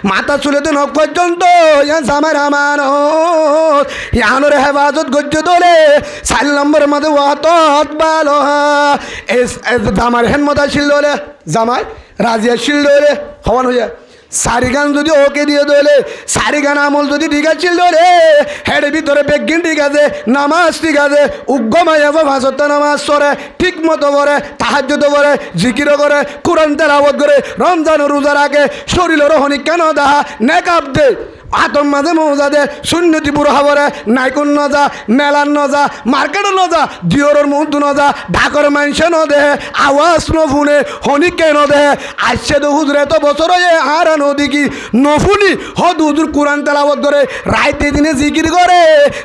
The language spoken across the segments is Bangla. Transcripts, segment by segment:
মাথা চুলেতে নখ পর্যন্ত জামার আমানত ইয়ানোর হেফাজত গজ্য তোলে 4 নম্বরের মধ্যে ওয়াতত ভালো জামার হেনমতা শিল দোলে জামাই রাজিয়া শিল দোলে হওয়ান হইয়া সারিগান যদি ওকে দিয়ে দোলে সারিগান আমল যদি ঠিক আছে দোলে হেড ভিতরে বেগিন ঠিক আছে নামাজ ঠিক আছে উগ্গমাইয়া ভাষত নামাজ পড়ে ঠিক মতো করে তাহাজ্জুদ করে জিকিরও করে কোরআন তেলাওয়াত করে রমজান রোজা রাখে শরীরের হনি কেন দাহা নেকাব দে আতম মাঝে মৌজা দে সুন্নতি বুড়া বরে নাইকুন নজা মেলান নজা মার্কেট নজা দিওরের মধ্যে নজা ঢাকর মানুষে ন দে আওয়াজ নফুনে হনি কেন দে আসছে তো হুজুরে তো বছর আর নদী কি নফুনি হদ হুজুর কোরআন তেলাওয়াত করে রাইতে দিনে জিকির করে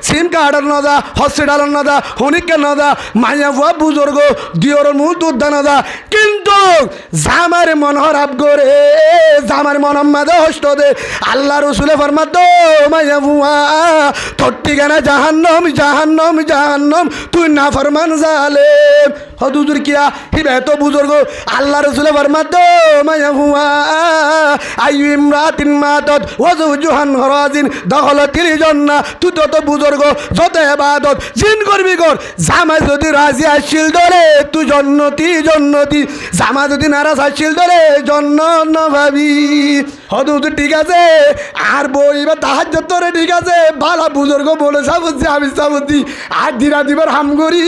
সিম কার্ডের নজা হসপিটালের নজা হনি কেন নজা মাইয়া ফুয়া বুজুর্গ দিওরের মধ্যে উদ্যান নজা কিন্তু জামার মন হরাপ করে জামার মন মাঝে হস্ত দে আল্লাহ রসুলে ফরমাতো মাইয়া ফুয়া তোর ঠিকানা জাহান্নম জাহান্নম জাহান্নম তুই না ফরমান জালেম হদুজুর কিয়া হিবে তো বুজুর্গ আল্লাহ রসুলে ফরমাতো মাইয়া ফুয়া আইয়ু ইমরাতিন মাতাত ওয়াজুজুহান হরাজিন দখলতিল জান্নাহ তুই তো বুজুর্গ যত ইবাদত জিন করবি কর জামাই যদি রাজি আসিল ধরে তুই জন্নতি জন্নতি জামা যদি নারাজ আসিল ধরে জন্নত ভাবি হদুজুর ঠিক আছে আর বই বা তাহাজ্জুদ তোরে ঠিক আছে বালা বুজুর্গ বলে সাবুজি আমি সাবুজি আর দিরা দিবার হাম করি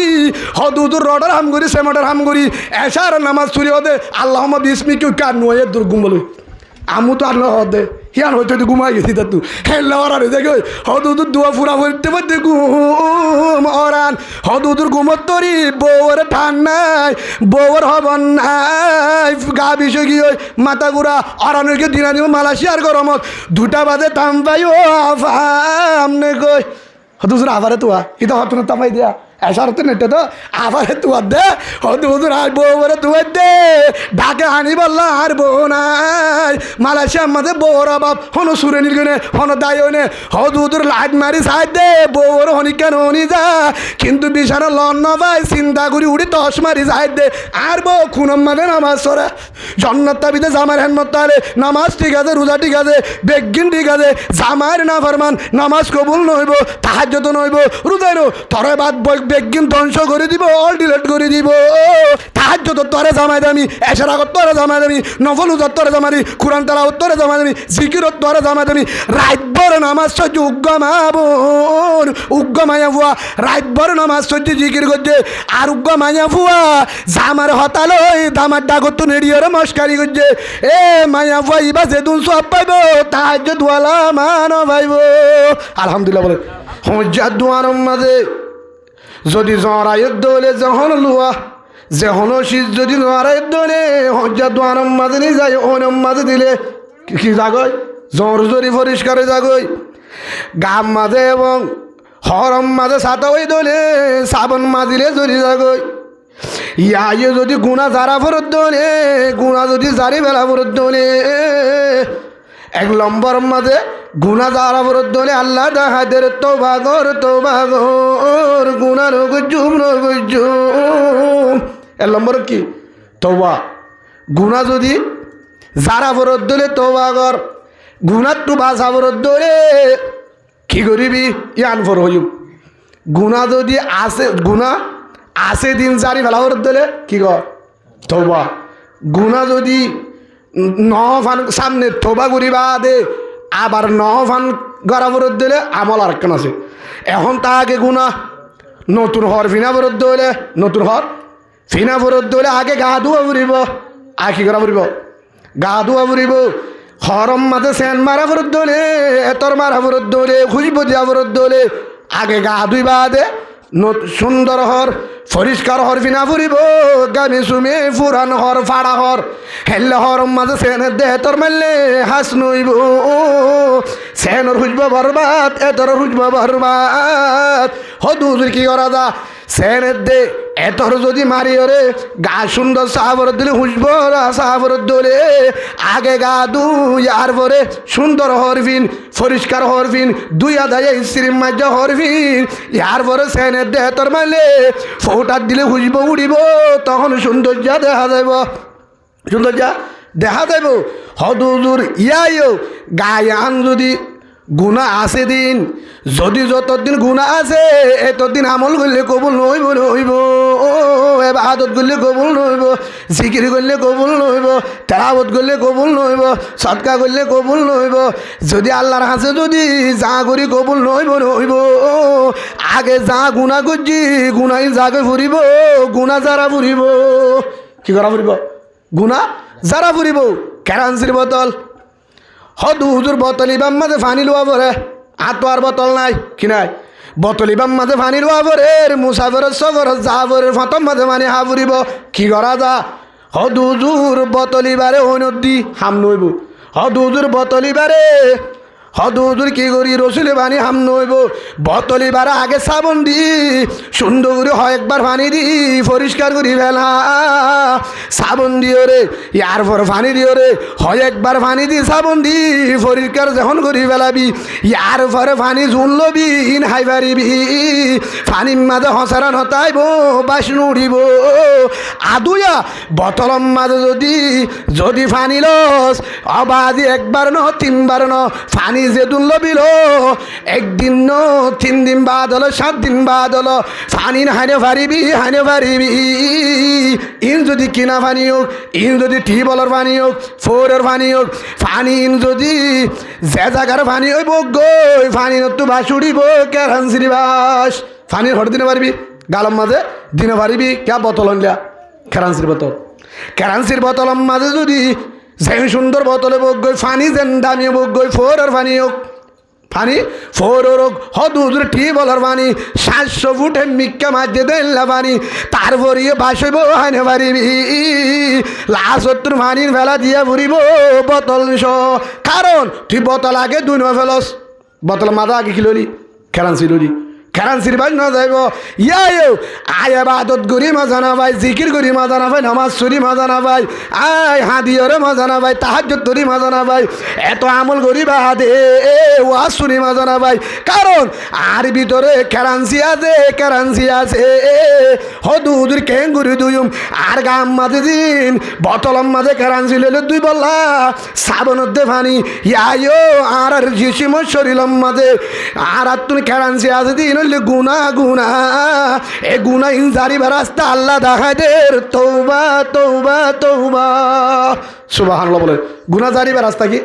হদুজুর রডার হাম করি সেমটার হাম করি এশার নামাজ চুরি হতে আল্লাহুম্মা বিসমিকা কান নয়ে দুর্গুম বলে আমু তো আর না হদে হিয়ান হইতে তুই ঘুমাই গেছি তা তুই হেল্লা ওরারে দেখে হদুদুর দোয়া ফুরা হইতে পারতে ঘুম ওরান হদুদুর ঘুমত তরি বউর ঠান্ডায় বউর হবন নাই গা বিষয় কি ওই মাথা ঘুরা অরানুরকে দিনা দিব মালয়েশিয়ার গরমত 2টা বাজে তাম পাই ও আমনে কই হদুদুর আবারে তোয়া এটা হত না তামাই দিয়া এসারতে নেটে তো আবারে তুয়ার দে হদুদুর আর বউরে তুয়ার দে ঢাকে আনি বললা আর বউ নাই মালয়েশিয়ার মাঝে বউর অভাব হনো সুরে নিলগনে হনো দায়নে হদুদুর লাইট মারি সাইড দে বউর হনি কেন হনি যা কিন্তু বিছানা লন নবাই চিন্তা করি উড়ি 10 মারি সাইড দে আর বউ খুনম মাঝে নামাজ সরে জন্নত তাবিতে জামার হেনমত তালে নামাজ ঠিক আছে রোজা ঠিক আছে বেগিন ঠিক আছে জামার না ফরমান নামাজ কবুল নইব তাহাজ্জুদ নইব রোজা নো তরে বাদ বেগিন ধ্বংস করে দিব অল ডিলিট করে দিব তাহাজ্জুদ তোরে জামাই দামি এশারা তোরে জামাই দামি নফল উজত তোরে জামাই দামি কুরআন তেলাওয়াত তোরে জামাই দামি জিকির তোরে জামাই দামি রাত ভর নামাজ সহ্য উগ্গমাবন উগ্গমায়া ফুয়া রাত ভর নামাজ সহ্য জিকির করছে আর উগ্গমায়া ফুয়া জামার হতালই দামার ডাকত তো নেড়িয়ে মস্কারি করছে এ মায়া ফুয়া ইবা যেদুন সব পাইব তাহাজ্জুদ ওয়ালা মান পাইব আলহামদুলিল্লাহ বলে হজ্জাত দুয়ার মাঝে যদি জরায়ত দলে যখন লুয়া যখন শীত যদি জরায়ত দলে হজ্জাত দুয়ার মাঝে নিয়ে যায় ওনম মাঝে দিলে কি জাগয় জ্বর জরি পরিষ্কারে জাগয় গাম মাঝে এবং হরম মাঝে সাতা ওই দলে সাবন মাঝিলে জরি জাগয় ইয়ে যদি গুণা জারা ফরত দলে গুণা যদি জারি বেলা ফরত দলে 1 নম্বর মাঝে গুণা যারা বরদ দলে আল্লাহ দাহাদের তওবা কর গুনার গুজুম গুজুম 1 নম্বর কি তওবা গুণা যদি যারা বরদ দলে তওবা কর গুণার তো বাসা বরদ দলে কি করিবি ইয়ান ফর হইব গুণা যদি আসে গুণা আসে দিন জারি ফেলা বরদ দলে কি কর তওবা গুণা যদি নফান সামনে তওবা করিবা দে আবার নফান গড়া বরদ দিলে আমল আর কেন আছে এখন তাকে গুণা নতুন হর ফিনা বরদ দিলে নতুন হর ফিনা বরদ দিলে আগে গা ধুয়া ফুরিব আর কি করা ফুরিব গা ধুয়া ফুরিব হরম মাঝে সেন মারা বরদ দিলে এতর মারা বরদ দিলে খুশব দিয়া বরদ দিলে আগে গা ধুইবা দে সুন্দর হর পরিষ্কার হর ফিনা ফুরিব গামি সুমে ফুরান হর ফাড়া হর হেল্লে হরম মাঝে সেনের দে তোর মারলে হাস নইব সেনর হুজব বরবাদ এতর হুজব বরবাদ হদুর কি করা যা সেনের দে এতর যদি মারি ওরে গা সুন্দর সাহাবর দিলে হুজব সাহাবর দলে আগে গা দুই আর পরে সুন্দর হরফিন পরিষ্কার হরফিন দুই আদায় শ্রীম মাজ্জা হরফিন ইয়ার পরে সেনের দে তোর মারলে ফৌটার দিলে হুজব উড়িব তখন সৌন্দর্য দেখা যাইব সৌন্দর্য দেখা যাইব হদুজুর ইয়াইও গায়ে আন যদি গুণা আছে দিন, যদি যতদিন গুণা আছে এতদিন আমল করলে কবুল নইব নইব, ইবাদত করলে কবুল নইব, জিকির করলে কবুল নইব, তেলাওয়াত করলে কবুল নইব, সদকা করলে কবুল নইব। যদি আল্লাহর কাছে যদি যা করি কবুল নইব নইব, আগে যা গুণা করছি গুণাই যাকে ফুরিব, গুণা যারা ফুরিব। কি করা ফুরিব? গুণা যারা ফুরিব। কেরাঞ্চির বোতল, হদু হুজুর বোতল ইবাম মাঝে ফানি লোয়া পরে, হাত আর বোতল নাই কি নাই, বোতল ইবাম মাঝে ফানি লোয়া পরে, মুসাফরের সফর জাফরের ফতম মাঝে মানে হা ফুরিব। কি করা যা? হদু হুজুর বোতল ইবারে ওই নদী হাম নইব, হদু হুজুর বোতল ইবারে হদু হুজুর কি করি রসুলে পানি হাম নইব। বোতল ইবারে আগে সাবন দি সুন্দর করে হয় একবার পানি দি পরিষ্কার করি ফেলা, সাবন দিও রে, ইয়ার পর পানি দিও রে, হয় একবার পানি দি সাবন দি পরিষ্কার যখন করি ফেলাবি, ইয়ার পরে পানি জুনলবি ইন হাই পারিবি, পানির মাঝে হসারান হতাইব বাস নুড়িব। আদুয়া বোতলম মাঝে যদি যদি পানি লস অবাদি একবার ন তিনবার ন, পানি যে দুনল বিল একদিন ন 3 দিন বাদ হলো 7 দিন বাদ হলো, পানি হানে পারিবি হানে পারিবি। ইন যদি কিনা পানি হোক, ইন যদি টিউবওয়েলের পানি হোক, ফোরের পানি হোক, পানি ইন যদি যে জায়গার পানি হইব গই পানি তো বাস উড়িব। কেরাঞ্চির বাস পানির হঠাৎ দিনে পারবি, গালম মাঝে দিনে পারিবি কে বোতল আনলা, কেরাঞ্চির বোতল। কেরাঞ্চির বোতলম মাঝে যদি যে সুন্দর বোতলে বগই পানি যেন দামি বগই ফোরের পানি হোক, পানি ফোরের হোক, হদু হুজুর টিউবওয়েলের পানি 700 ফুটে মিক্কা মাঝে দেনলা পানি, তারপরে বাসইব হানে পারিবি। লাশত্তর পানির ফেলা দিয়া ফুরিব বোতল সহ। কারণ তুই বোতল আগে 2 নয় ফেলস, বোতল মাথা আগে কি ললি, কেরাঞ্চি ললি, কেরাঞ্চির বাস না যাইব। ইয়াও আয় ইবাদত করি মজা না ভাই, জিকির করি মজা না ভাই, নামাজ চুরি মজা না ভাই, আয় হাদিয়রে মজা না ভাই, তাহাজ্জুদ করি মজা না ভাই, এত আমল করি বাদে ওয়াজ শুনি মজা না ভাই। কারণ আর ভিতরে কেরাঞ্চি আছে, কেরাঞ্চি আছে। হদু হুজুর কেন করি দুইম আর গাম মাঝে দিন বোতলম মাঝে কেরাঞ্চি লইলে 2 বললা সাবনত দে পানি, ইয়াও আর জিসিম শরীরম মাঝে আর তুমি কেরাঞ্চি আছে দিন গুনা গুনা, এ গুনা ইনজারিবার রাস্তা আল্লাহ দেখায় দের। তৌবা তৌবা তৌবা, সুবহানাল্লাহ বলে। গুনা জারিবার রাস্তা কি?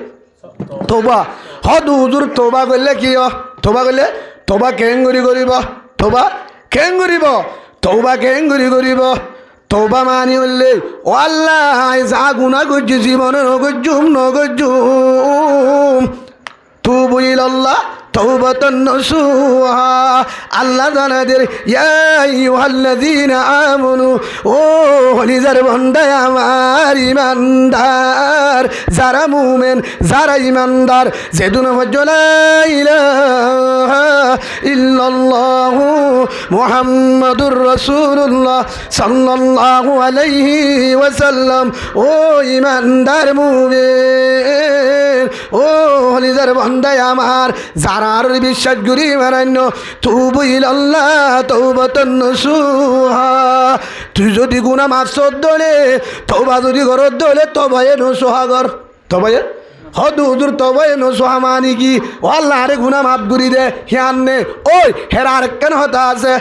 তৌবা। হদু হুজুর তৌবা করলে কি? তৌবা করলে তৌবা কেঙ্গুরি করিব, তৌবা কেঙ্গুরিব, তৌবা কেঙ্গুরি করিব। তৌবা মানি বললে ও আল্লাহ যা গুনা করছি জীবনে নগজুম নগজুম, তুবু ইলাল্লাহ তৌবাতান নসুহা। আল্লাহ জানাদের ইয়া আইয়ুহাল্লাযীনা আমানু, ও হলিজার বান্দা আমার ইমানদার, যারা মুমিন যারা ইমানদার, যেদিন লা ইলাহা ইল্লাল্লাহু মুহাম্মাদুর রাসূলুল্লাহ সাল্লাল্লাহু আলাইহি ওয়াসাল্লাম, ও ইমানদার মুমিন, ও হলিজার বান্দা আমার, যারা আর বিশ্বাস করি মানান্য, তুবু ইলাল্লাহ তৌবাতান নসুহা। তুই যদি গুনাহ মাফ দলে তওবা যদি করত দলে তবায়ে নসুহা কর, তবায়ে হদু হুজুর তবায়ে নসুহা মানে কি? ও আল্লাহ আরে গুনাহ মাফ করি দে হিয়ান নে, ওই হেরা আর কেন হতা আছে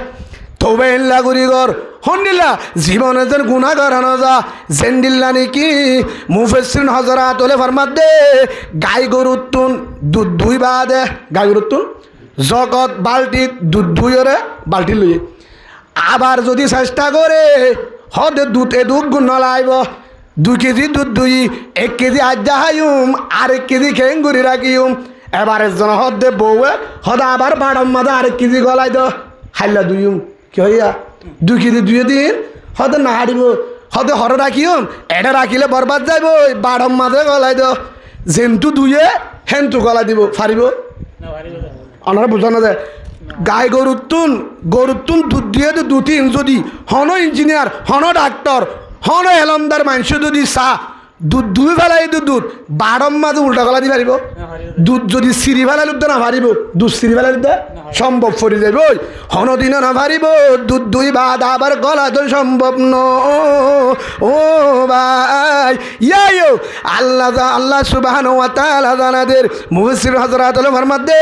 তবে ইল্লা করি কর। হন্ডিল্লা জীবনে যেন গুনাহ করানো যা জেন্ডিল্লা নাকি মুফাসসিরিন হযরত ওলে ফরমাত দে গাই গরুর তুন দুধ দুই বাদে, গাই গরুর তুন জগৎ বালতি দুধ দুইরে বালতি লইয়ে, আবার যদি চেষ্টা করে হদে দুধ দুধ গুণ নলাইব, 2 কেজি দুধ দুই 1 কেজি আজ্জা হাইম আর 1 কেজি খেঙ্গুরি রাখিম, এবারের জন্য হদে বউয়ে হদা আবার বাড়ম মাঝে 1 কেজি গলাই দ হাইলা দুইম, কি হইয়া 2 কেজি 2 দিন হদে না হারিব, হদে হর রাখিম, এটা রাখিলে বরবাদ যাইব, বাড়ম মাঝে গলাই দ জেনটু দুইয়ে হেনটু গলাই দিব, ফারিব আপনারা বোঝানো যায়। গাই গরুর তুন দুধ দিয়ে 2-3 যদি হন ইঞ্জিনিয়ার হন ডাক্তার হন এলমদার মানুষ যদি চা দুধ দুই ফেলাই দুধ বারম মাঝে উল্টা গলা দি পারিব দুধ যদি সিঁড়ি ফেলাই উঠতে না পারিব দুধ সিঁড়ি ফেলাই উঠতে সম্ভব ফরি যাইব হনদিনও না পারিব দুধ দুই বাদ আবার গলা তো সম্ভব ন ও ভাই ইয়াইও আল্লাহ সুবহানাহু ওয়া তাআলা জানাদের মুফাসসির হযরতুল ফরমাতে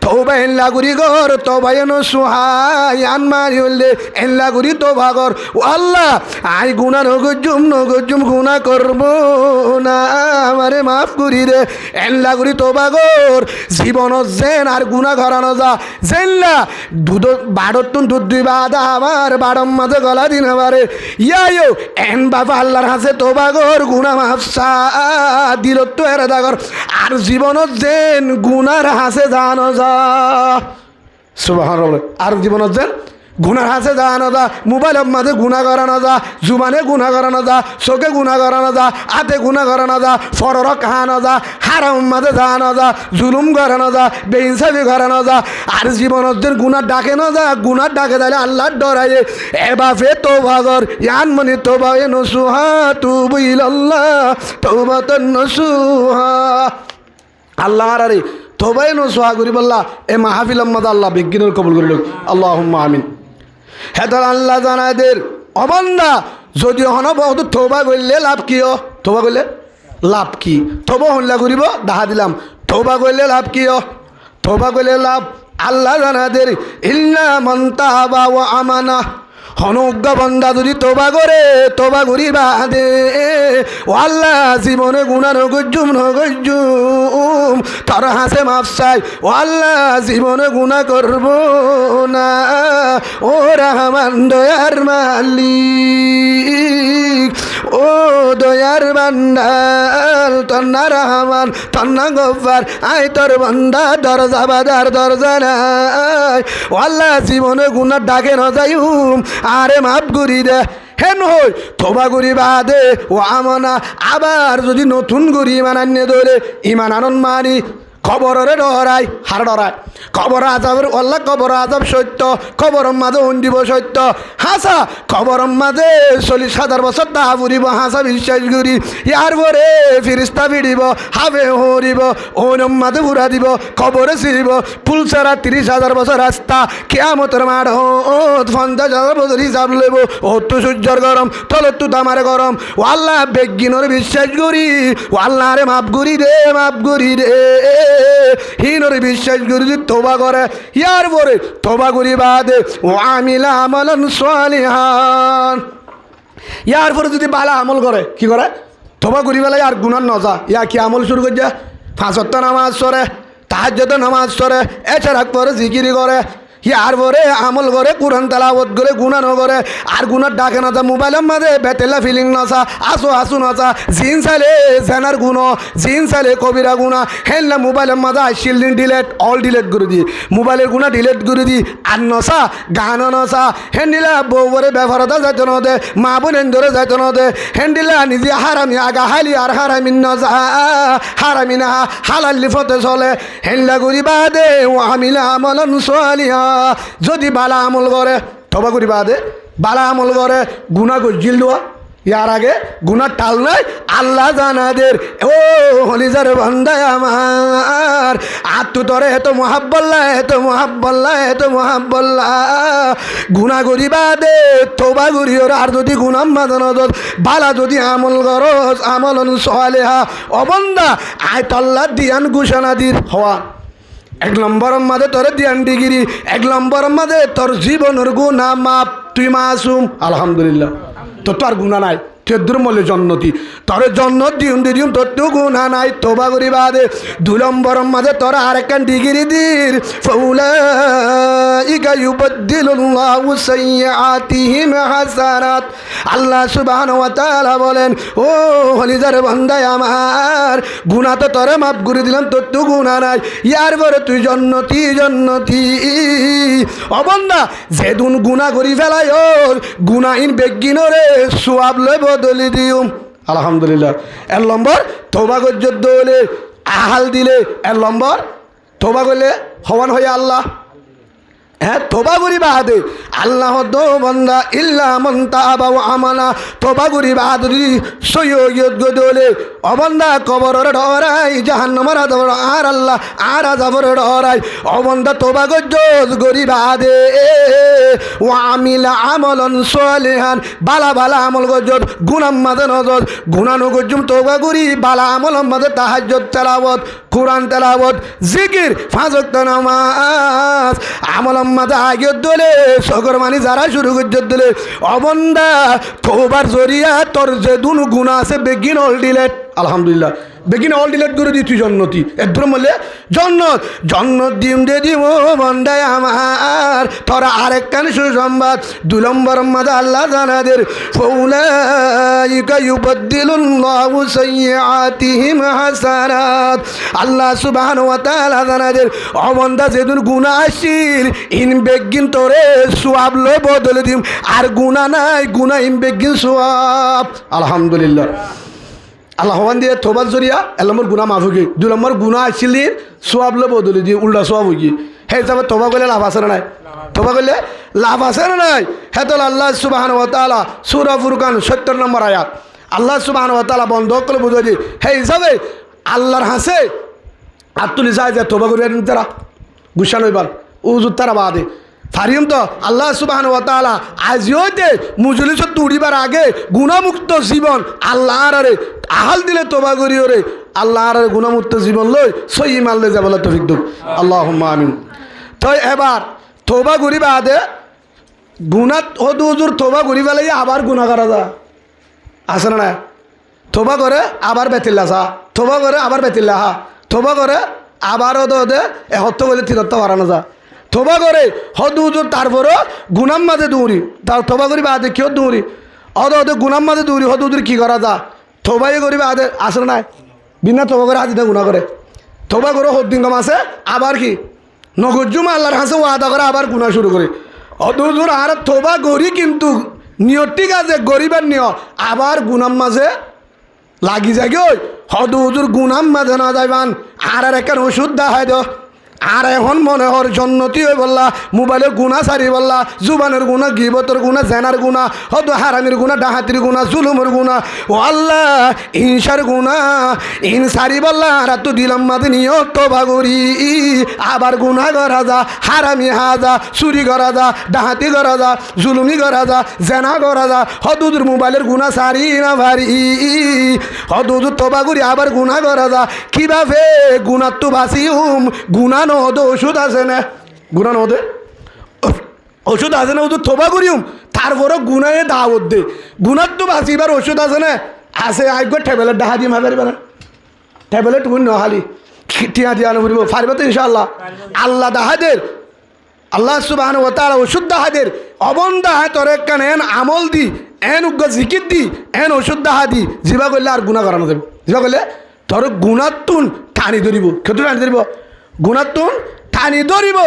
তওবা ইল্লা গুরি গর তওবা নসুহাই আনমারি হইলে ইল্লা গুরি তওবা গর ও আল্লাহ আই গুনাহ নগজুম গুনাহ করব না আমারে মাফ করি রে এল্লা করি তোবা গর জীবন যেন আর গুনাহ করানো যা জেল্লা দুধ বাড়তুন দুধ দুই বাদা আমার বাড়ম মাঝে গলা দিন আমারে ইয়াইও এন বাবা আল্লাহর হাতে তোবা গর গুনাহ মাফ সা দিল তো এর দাগর আর জীবন যেন গুনার হাসে জানো যা সুবহানাল্লাহ আর জীবন যেন গুনার হাসে যাওয়ানো যা মোবাইলের মাঝে গুণা করানো যা জুবানে গুণা করানো যা চোখে গুণা করানো যা হাতে গুণা করানো যা ফরর খাওয়ানো যা হারাম মাঝে যাওয়ানো যা জুলুম করানো যা বেইনসাফি করানো যা আর জীবনের গুণার ডাকে না যা গুণার ডাকে দিলে আল্লাহর ডরাইয়ে এবাফে তোবা কর ইয়ান মনি তোবা এ নসুহা তুবু ইলাল্লাহ তওবাতান নসুহা আল্লাহ আরে তোবাই নসুহা করি বললা এ মাহফিল মধ্যে আল্লাহ বিজ্ঞানের কবুল করিল আল্লাহুম্মা আমিন হেতাল আল্লাহ জানাদের অবন্দা যদি হন বহুত তোবা করলে লাভ কিয় তোবা করলে লাভ কি তোবা হল্লা করিব দেখা দিলাম তোবা করলে লাভ কিয় তোবা করলে লাভ আল্লাহ জানাদের ইল্লা মান তাবা ওয়া আমানা হনজ্ঞ বন্দা যদি তোবা করে তোবা করি বাদে ও আল্লাহ জীবনে গুণা নগজুম তার হাসে মাফ চাই ও আল্লাহ জীবনে গুণা করব না ও রহমান দয়ার মালিক ও দয়ার বান্দার তন্না রহমান তন্না গফার আই তোর বন্দা দরজা বাজার দরজা নাই ও আল্লাহ জীবনে গুণা ডাকে ন যাইম আরে মাফ করি দে হেন হই তোবা করি বাদে ও আমনা আবার যদি নতুন করি ইমান আনিয়ে ধরে ইমান আনন্দ মানি খবরের ডরাই হার ডরায় খবর আজাবের অল্লাহ খবর আজাব সত্য খবরের মাঝে উন্দিব সত্য হাসা খবরের মাঝে 40,000 বছর তাহা ফুরিব হাসা বিশ্বাস করি ইয়ার পরে ফিরিস্তা ফিরিব হাবে হরিব ওনম মাঝে ফুরা দিব খবরে ছিড়িব ফুল ছাড়া 30,000 বছর রাস্তা কেয়ামতের মাঠ 50,000 বছর হিসাব লইব ও তো সূর্যর গরম তলে তো দামারে গরম ও আল্লাহ বেগিনর বিশ্বাস করি ও আল্লাহ রে মাফ করি রে হিনর বিশ্বাস করি তোবা করে ইয়ার পরে তোবা করি বাদে ও আমিলা আমালান সালিহান ইয়ার পরে যদি বালা আমল করে কি করে তোবা করি বেলা আর গুনার নজা ইয়া কি আমল শুরু করে যা 5 ওয়াক্ত নামাজ পড়ে তাহাজ্জুদের নামাজ পড়ে এছাড়া পরে জিকিরি করে ইয়ার পরে আমল করে কোরআন তেলাওয়াত করে গুনাহ ন করে আর গুনার ডাকে না যা মোবাইলের মাঝে বেতেলা ফিলিং নসা আসু নসা জিন চাইলে জেনার গুণ জিন চাইলে কবিরা গুণা হেনলে মোবাইলের মাঝে আইসিল দিন অল ডিলেট করে দি মোবাইলের গুণা ডিলেট করে দি আর নসা গান নসা হেন্ডিলা বউরে ব্যবহারতা যাইতে ন দে মা বোনেন ধরে যাইতে ন দে হেন্ডিলা নিজে হারামি আগা হালি আর হারামি নজা হারামি না হালাল্লি ফতে চলে হেনলা করি বাদে ও আমিলা আমলন সালিহা যদি বালা আমল করে তবা করি বাদে বালা আমল করে গুনা গজিল দেওয়া ইয়ার আগে গুনার টাল নাই আল্লাহ জানাদের ও হলিজার বান্দায় আমার আত্মু তরে এত মহাব্বল্লা গুনা করি বাদে তোবা করি ওর আর যদি গুনাম মাদানত বালা যদি আমল করস আমল সালেহা অবন্দা আয় তল্লা দিয়ান ঘোষণা দির হওয়া 1 নম্বরের মাঝে তোর দিয়ান ডিগ্রি 1 নম্বরের মাঝে তোর জীবনের গুনাহ মাপ তুই মাসুম আলহামদুলিল্লাহ তোর তো আর গুনাহ নাই তেদ্র মলে জন্নতি তোর জন্নত দিম তোর তো গুনাহ নাই তোবা করি বাদে 2 নম্বরের মাঝে তোর আরেকখান ডিগ্রি দির ফাউলাইকা ইউবাদদিলুল্লাহু সাইয়্যাতিহিম হাসানাত আল্লাহ সুবহানাহু ওয়া তাআলা বলেন ও হলিজার বান্দায় আমার গুনাহ তো তোরে মাফ করে দিলাম তোর তো গুনাহ নাই ইয়ার পরে তুই জন্নতি ও বান্দা যেদিন গুনাহ করি ফেলাই গুনাহীন বেগিনরে সওয়াব লইব বদলি দিও আলহামদুলিল্লাহ 1 নম্বর তোবা গজ্জত দলে আহাল দিলে 1 নম্বর তোবা করলে হওয়ান হয়ে আল্লাহ হ্যাঁ তোবা করি বাদে আল্লাহ দো বন্দা ইল্লা মন তাবা ওয়া আমানা তোবা করি বাদে সৈয়দ গদলে অবন্দা কবরের ডরাই জাহান্নামের ডর আর আল্লাহ আর আযাবের ডরাই অবন্দা তোবা গজ্জত করি বাদে ওয়া আমিলা আমালান সালিহান বালা বালা আমল গজ্জত গুনাহ মাদে নজর গুনাহ গজ্জুম তোবা করি বালা আমল মাদে তাহাজ্জুদ তেলাওয়াত কুরআন তেলাওয়াত জিকির পাঁচ ওয়াক্ত নামাজ আমল মাদে আগে দলে সগর মানি যারা শুরু করছে দলে অবন্দা তোবার জরিয়া তোর যে দুনো গুণা আছে বেগিন অল ডিলেট আলহামদুলিল্লাহ বেগিন অল ডিলেট করে দিই তুই জন্নতি একদম বললে জন্নত জন্নত দিম দে দিম বন্দায় আমার তোরা আরেক কান সুসংবাদ 2 নম্বর মাদা আল্লাহ জানাদের ফাউলাইকা ইউবাদদিলুল্লাহু সাইয়্যাতিহিম হাসানাত আল্লাহ সুবহানাহু ওয়া তাআলা জানাদের অবন্দা যেদিন গুনাহ আসিল ইন বেগিন তোরে সওয়াব লো বদলে দিম আর গুনাহ নাই গুনাহ ইন বেগিন সওয়াব আলহামদুলিল্লাহ আল্লাহ দিয়ে তোবার জরিয়া 1 নম্বর গুনাহ মাফ হয়ে 2 নম্বর গুনাহ আসিল সওয়াব লো বদলে দিয়ে উল্টা সওয়াব হয়ে হে হিসাবে তোবা করলে লাভ আছে না নাই তোবা করলে লাভ আছে না নাই হে তো আল্লাহ সুবহানাহু ওয়া তাআলা সূরা ফুরকান 70 নম্বর আয়াত আল্লাহ সুবহানাহু ওয়া তাআলা বন্ধ করে বুঝাই দিয়ে হে হিসাবে আল্লাহর হাসে আত্মলি যায় যে তোবা করে তারা গুসান হইবার উজুর তারা বাদে ফারিম তো আল্লাহ সুবহানাহু ওয়া তাআলা আজিওতে মুজলিস তুড়িবার আগে গুনাহমুক্ত জীবন আল্লাহর আরে আহাল দিলে তোবা করিও রে আল্লাহর গুনাহমুক্ত জীবন লই সই মানলে যাবলা তৌফিক দাও আল্লাহুম্মা আমিন তো এবার তোবা করি বাদে গুনাহ হদ হুজুর তোবা করি ফেলাই আবার গুনাহ করা যা আছে না তোবা করে আবার বেতিল্লা যা তোবা করে আবার বেতিল্লা হা তোবা করে আবার ওদে এহত্ত বলে তিরত্ব বাড়ানো যা তোবা করে হদ হুজুর তারপরও গুনাম মাঝে দৌড়ি তার তোবা করি বাদে কেউ দৌড়ি ওদে গুনাম মাঝে দৌড়ি হদ হুজুর কী করা যা তোবাই করি বাদে আসলে নাই বিনা তোবা করে আজিতে গুণা করে তোবা করে হদ্দিনগম আছে আবার কি নগজুম আল্লাহর হাসে ওয়াদা করে আবার গুণা শুরু করে হদ হুজুর আর তোবা করি কিন্তু নিয়ত ঠিক আছে গরিবের নিয়ত আবার গুনাম মাঝে লাগি যাগে ওই হদ হুজুর গুনাম মাঝে না যাইবান আর একটা ওষুধ দেখায় দো আর এখন মনে হর জন্নতি হয়ে বললা মোবাইলের গুণা সারি বললা জুবানের গুণা গিবতর গুণা জেনার গুণা হয়তো হারামির গুণা ডাহাতির গুণা জুলুমের গুণা ও আল্লাহ হিংসার গুণা ইন সারি বললা আর তো দিলাম মাঝে নিয়ে তোবা করি আবার গুণা করা যা হারামি হাজা চুরি করা যা ডাহাতি করা যা জুলুমি করা যা জেনা করা যা হদুদুর মোবাইলের গুণা সারি না ভারি হদুদুর তোবা করি আবার গুণা করা যা কিভাবে গুণার তো বাসিউম গুণা নহদে ওষুধ আছে না গুণা নহদে ওষুধ আছে না ওদের তোবা করিম তারপরও গুণায় দাওয়াত দে গুণার তো বাঁচিবার ওষুধ আছে না আছে আগে ট্যাবলেট ডাহা দিয়ে মারবে না ট্যাবলেট গুণ নহালি টিয়া দিয়া নবরিব পারবে তো ইনশাআল্লাহ আল্লাহ দাহাদের আল্লাহ সুবহানাহু ওয়া তাআলা ওষুধ দাহাদের অবন্দা তোর একখান এন আমল দি এন উগ্র জিকির দি এন ওষুধ দাহা দি জিবা করলে আর গুণা করানো যাবে জিবা করলে তোর গুণাতুন টানি ধরিব ক্ষেত্র টানি ধরিব গুণাতুন টানি ধরিব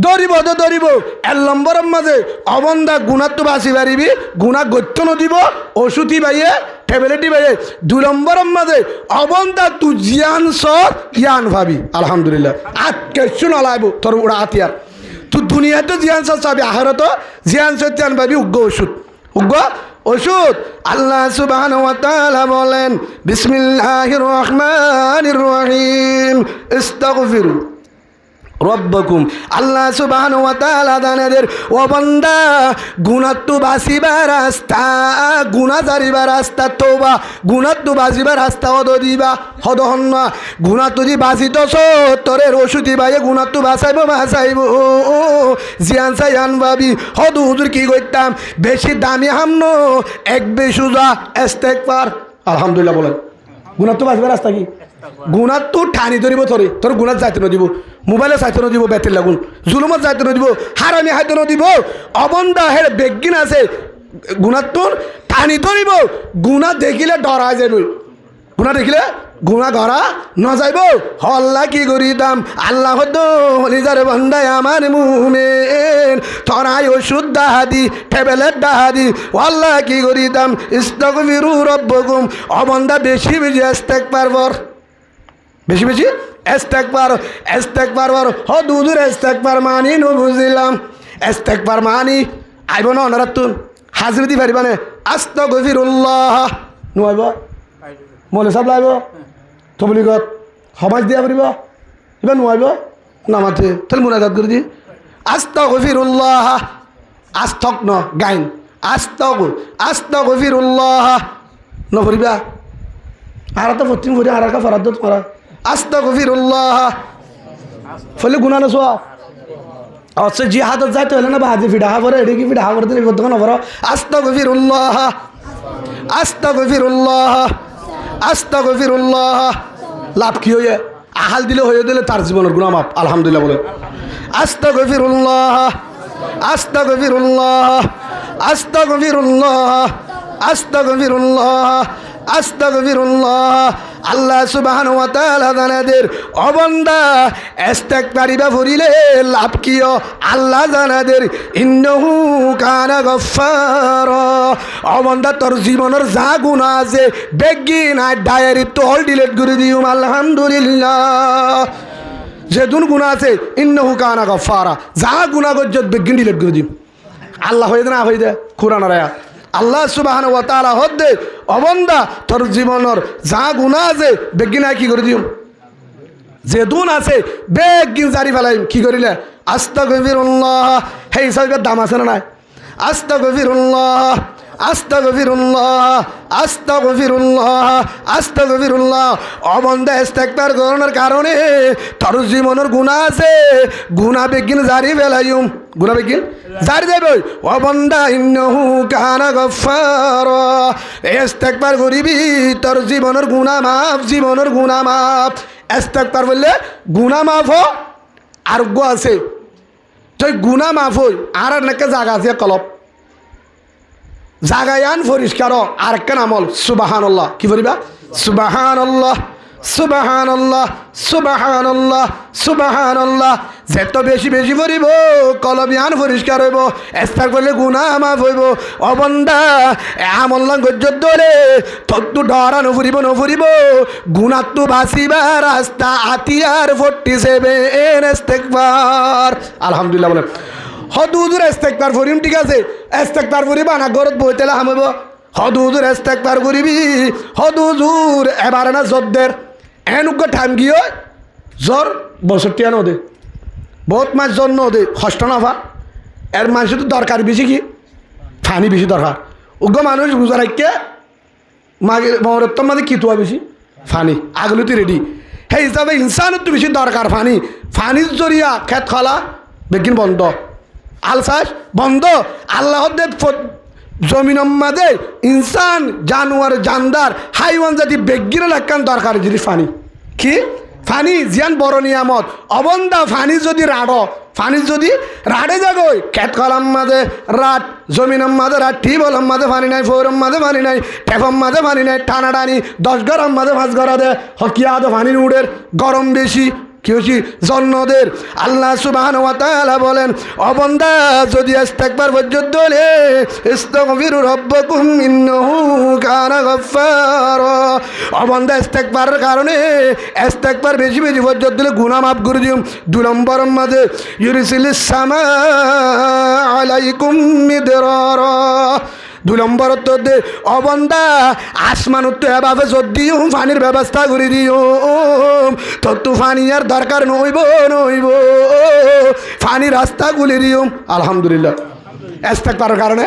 ধরিব তো ধরিব 1 নম্বরের মাঝে অবন্দা গুণাত্ম বাঁচি পারিবি গুণা গত্য নদিব ওষুধি বাইয়ে ট্যাবলেটই বাইয়ে 2 নম্বরের মাঝে অবন্দা তু জিয়ান সর ইয়ান ভাবি আলহামদুলিল্লাহ আর কিছু নলাইব তোর ওরা হাতিয়ার তুই দুনিয়াতে জিয়ান সর চাবি আহারত জিয়ান সর তিয়ান ভাবি উগ্র ওষুধ উগ্র ওষুধ আল্লাহ সুবহানাহু ওয়া তাআলা বলেন বিসমিল্লাহির রহমানির রহিম ইস্তাগফিরু রব্বাকুম আল্লাহ সুবহানাহু ওয়া তাআলা জানেদের ও বান্দা গুনাহ তো বাঁচিবার রাস্তা গুনাহ জারিবার রাস্তা তওবা গুনাহ তো বাঁচিবার রাস্তা হদ দিবা হদ হন্না গুনাহ তো দি বাঁচিতছ তোরে রসুদি ভাইয়ে গুনাহ তো বাঁচাইব জিয়ান সায়ান ভাবি হদ হুজুর কি কইতাম বেশি দামি হামনো এক বেসুজা ইস্তেগফার আলহামদুলিল্লাহ বলেন গুনাহ তো বাঁচিবার রাস্তা কি গুণা তো ঠানি ধরিব তোরে তোর গুণাত যাইতে নদিব মোবাইলে চাইতে নদিব বেতের লাগুন জুলুমত যাইতে নদিব হারামি হাইতে নদিব অবন্দা হে বেগিন আছে গুণাত তোর ঠানি ধরিব গুণা দেখিলে ডরাই যাইব গুণা দেখিলে গুণা ধরা ন যাইব হল্লা কি করি দাম আল্লাহ হলিজার বন্দায় আমার মুমেন তরাই ওষুধ দাহাদি ট্যাবলেট দাহাদি হল্লা কি করি দাম ইস্তাগফিরু রব্বাকুম অবন্দা বেশি বেশি ইস্তেগফার কর বেশি বেশি ইস্তেগফার হ দুদুর ইস্তেগফার মানি নু বুঝিলাম ইস্তেগফার মানি আইব না অনারাতুন হাজির দি পারিবানে আস্তাগফিরুল্লাহ নয়ব মলে সব লাইব তবলিগত সমাজ দিয়া পারিব এবার নয়ব নামাতে তাহলে মুনাজাত করে দি আস্তাগফিরুল্লাহ আস্তক ন গাইন আস্তাগফিরুল্লাহ নপরিবা আর তো ফতিম করে আর কা ফরাদত করা আস্তাগফিরুল্লাহ ফলে গুনাহ না সোয়া আচ্ছা জিহাদত যাইতে হলে না বাজি ফিডা পরে এডি কি ফিডা পরে দিলে কত না পড়ো আস্তাগফিরুল্লাহ আস্তাগফিরুল্লাহ আস্তাগফিরুল্লাহ লাভ কি হয়ে আহাল দিলে হয়ে দিলে তার জীবনের গুনাহ মাফ আলহামদুলিল্লাহ বলে আস্তাগফিরুল্লাহ আস্তাগফিরুল্লাহ আস্তাগফিরুল্লাহ আস্তাগফিরুল্লাহ আস্তাগফিরুল্লাহ আল্লাহ সুবহানাহু ওয়া তাআলা জানাদের অবান্দা ইস্তেগফারিবা ফুরিলে লাভ কিও আল্লাহ জানাদের ইন্নাহু কানা গফফারা অবান্দা তোর জীবনের যা গুনাহ আছে বেগিন আর ডায়েরি তো হল ডিলিট করে দিও আলহামদুলিল্লাহ যেদুন গুনাহ আছে ইন্নাহু কানা গফফারা যা গুনাহ গজ্জত বেগিন ডিলিট করে দিও আল্লাহ হয়ে না হয়ে দে কোরআনের আয়াত আল্লাহ সুবহানাহু ওয়া তাআলা হদ্দে অবন্দা তোর জীবনের যা গুনাহ আছে বেগিনা কি করে দিও যে দুন আছে বেগিন জারি ফেলাই কি করিলে আস্তাগফিরুল্লাহ হে হিসাবে দাম আছে না নাই আস্তাগফিরুল্লাহ আস্তাগফিরুল্লাহ আস্তাগফিরুল্লাহ আস্তাগফিরুল্লাহ অবন্দা ইস্তেগফার করার কারণে তোর জীবনের গুনাহ আছে গুনাহ বেগিন জারি ফেলাইম গুনাহ বেগিন জারি যাবে অবন্দা ইন্নাহু কানা গফফারা ইস্তেগফার করিবি তোর জীবনের গুনাহ মাফ জীবনের গুনাহ মাফ ইস্তেগফার বললে গুনাহ মাফ আরোগ্য আছে তুই গুনাহ মাফ হই আর নাকি জায়গা আছে কলব জাগায়ান পরিষ্কার আর একটা আমল সুবহানাল্লাহ কি বলিবা সুবহানাল্লাহ সুবহানাল্লাহ সুবহানাল্লাহ সুবহানাল্লাহ যত বেশি বেশি পড়িব কলবিয়ান পরিষ্কার হইব ইস্তেগফার করলে গুনাহ মাফ হইব অবন্দা আমল না গজ্জত দলে তত্তু ডরা নফুরিব গুনাহ তো বাঁচিবা রাস্তা আতিয়ার 47 ইস্তেগফার আলহামদুলিল্লাহ বলেন হদুজুর ইস্তেগফার করিম ঠিক আছে ইস্তেগফার করিবা না ঘরত বইতেলে হামব হদুজুর ইস্তেগফার করিবি হদুজুর এবারে না জদ্দের এনুক টাইম গিয়ে জ্বর 62 আনো দে বহুত মাছ জন্য দে কষ্ট না পা এর মানুষের তো দরকার বেশি কি ফানি বেশি দরকার উগ্র মানুষ রোজা রাখকে মাগে মহরত্তম মাঝে কি তোয়া বেশি ফানি আগলুতি রেডি সেই হিসাবে ইনসানের তো বেশি দরকার ফানির জরিয়া খেত খালা বেগিন বন্ধ আলসাস বন্ধ আল্লাহ জমিনের মাঝে ইনসান জানোয়ার জানদার হাইওয়ান জাতি বেগিনে লাগান দরকার জিনিস ফানি কি ফানি জিয়ান বড় নিয়ামত অবন্দা ফানি যদি রাড়ে যাগই খেত কলাম মাঝে রাত জমিনের মাঝে রাত টিবলের মাঝে ফানি নাই ফোরম মাঝে ফানি নাই টেফম মাঝে ফানি নাই টানা টানি 10 গরম মাঝে 5 গড়া দে হকিয়া দে ফানি উড়ের গরম বেশি কি হয়েছি জন্মদের আল্লাহ সুবহানাহু ওয়া তাআলা বলেন অবন্দা যদি ইস্তেগফার পর্যন্ত হলে ইস্তাগফিরু রাব্বাকুম ইন্নাহু কানা গফফারা অবন্দা ইস্তেগফারের কারণে ইস্তেগফার বেশি বেশি পর্যন্ত দিলে গুনাহ মাফ করে দিও 2 নম্বরের মাঝে ইউরিসিলিস সামা আলাইকুম মিদরারা 2 নম্বর তো দে অবন্দা আসমান তো এভাবে দিও পানির ব্যবস্থা করে দিও তো পানি আর দরকার নইব পানি রাস্তা গুলি দিও আলহামদুলিল্লাহ ইস্তেগফারের কারণে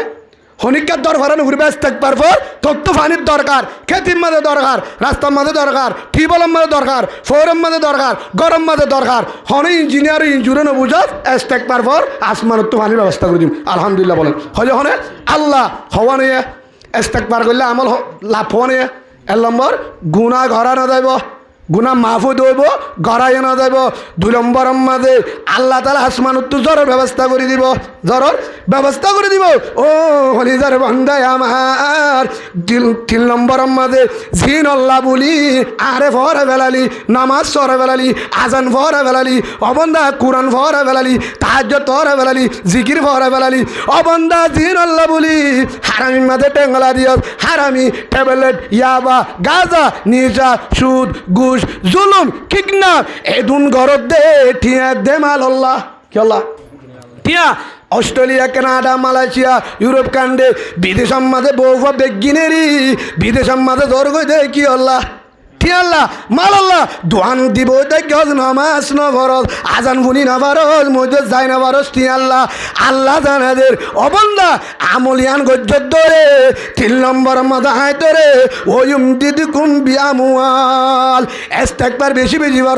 হনিকার দরকার ঘুরবে ইস্তেগফার পর তো পানির দরকার খেতির মাঝে দরকার রাস্তার মাঝে দরকার টিউবওয়েলের মাঝে দরকার ফোরের মাঝে দরকার গরম মাঝে দরকার হনে ইঞ্জিনিয়ার ইঞ্জুরে ন বুঝাত ইস্তেগফার পর আসমানত তো পানির ব্যবস্থা করে দিম আলহামদুলিল্লাহ বলেন হলে হনে আল্লাহ হওয়া নিয়ে ইস্তেগফার করলে আমল লাভ হওয়া নিয়ে 1 নম্বর গুনাহ ঘরা না যাইব গুনাহ মাহফুজ হইব গড়াইয়া না যাইব 2 নম্বরের মাঝে আল্লাহ তাআলা আসমানত তো জ্বরের ব্যবস্থা করে দিব ও হলিজার বান্দায় আমার 3 নম্বরের মাঝে জিন আল্লাহ বলি আরে ফরে বেলালি নামাজ সরে বেলালি আজান ফরে বেলালি অবন্দা কুরআন ফরে বেলালি তাহাজ্জুদ ফরে বেলালি জিকির ফরে বেলালি অবন্দা জিন আল্লাহ বলি হারামির মাঝে টেঙ্গলা দিও হারামি ট্যাবলেট ইয়াবা গাঁজা নিশা সুদ ঘুষ জুলুম ঠিক না এদুন গরব দে ঠিয়া দে মাল আল্লাহ কি আল্লাহ ঠিয়া অস্ট্রেলিয়া, কানাডা, মালয়েশিয়া, ইউরোপ কাণ্ডে বিদেশের মাঝে বহু বেগিনেরই বিদেশের মাঝে দর্গ দেয় কি আল্লাহ আল্লাহ মাল আল্লাহ দোয়ান দিব গজ নামাজ নফরজ আজান বুনি না ফরজ মসজিদ যায় না ফরজ টি আল্লাহ আল্লাহ জানাদের অবন্দা আমলিয়ান গজ্জত ধরে 3 নম্বর মাথা হাই ধরে ওয়ুম দিদকুম বিআমওয়াল ইস্তিগফার বেশি বেশি বার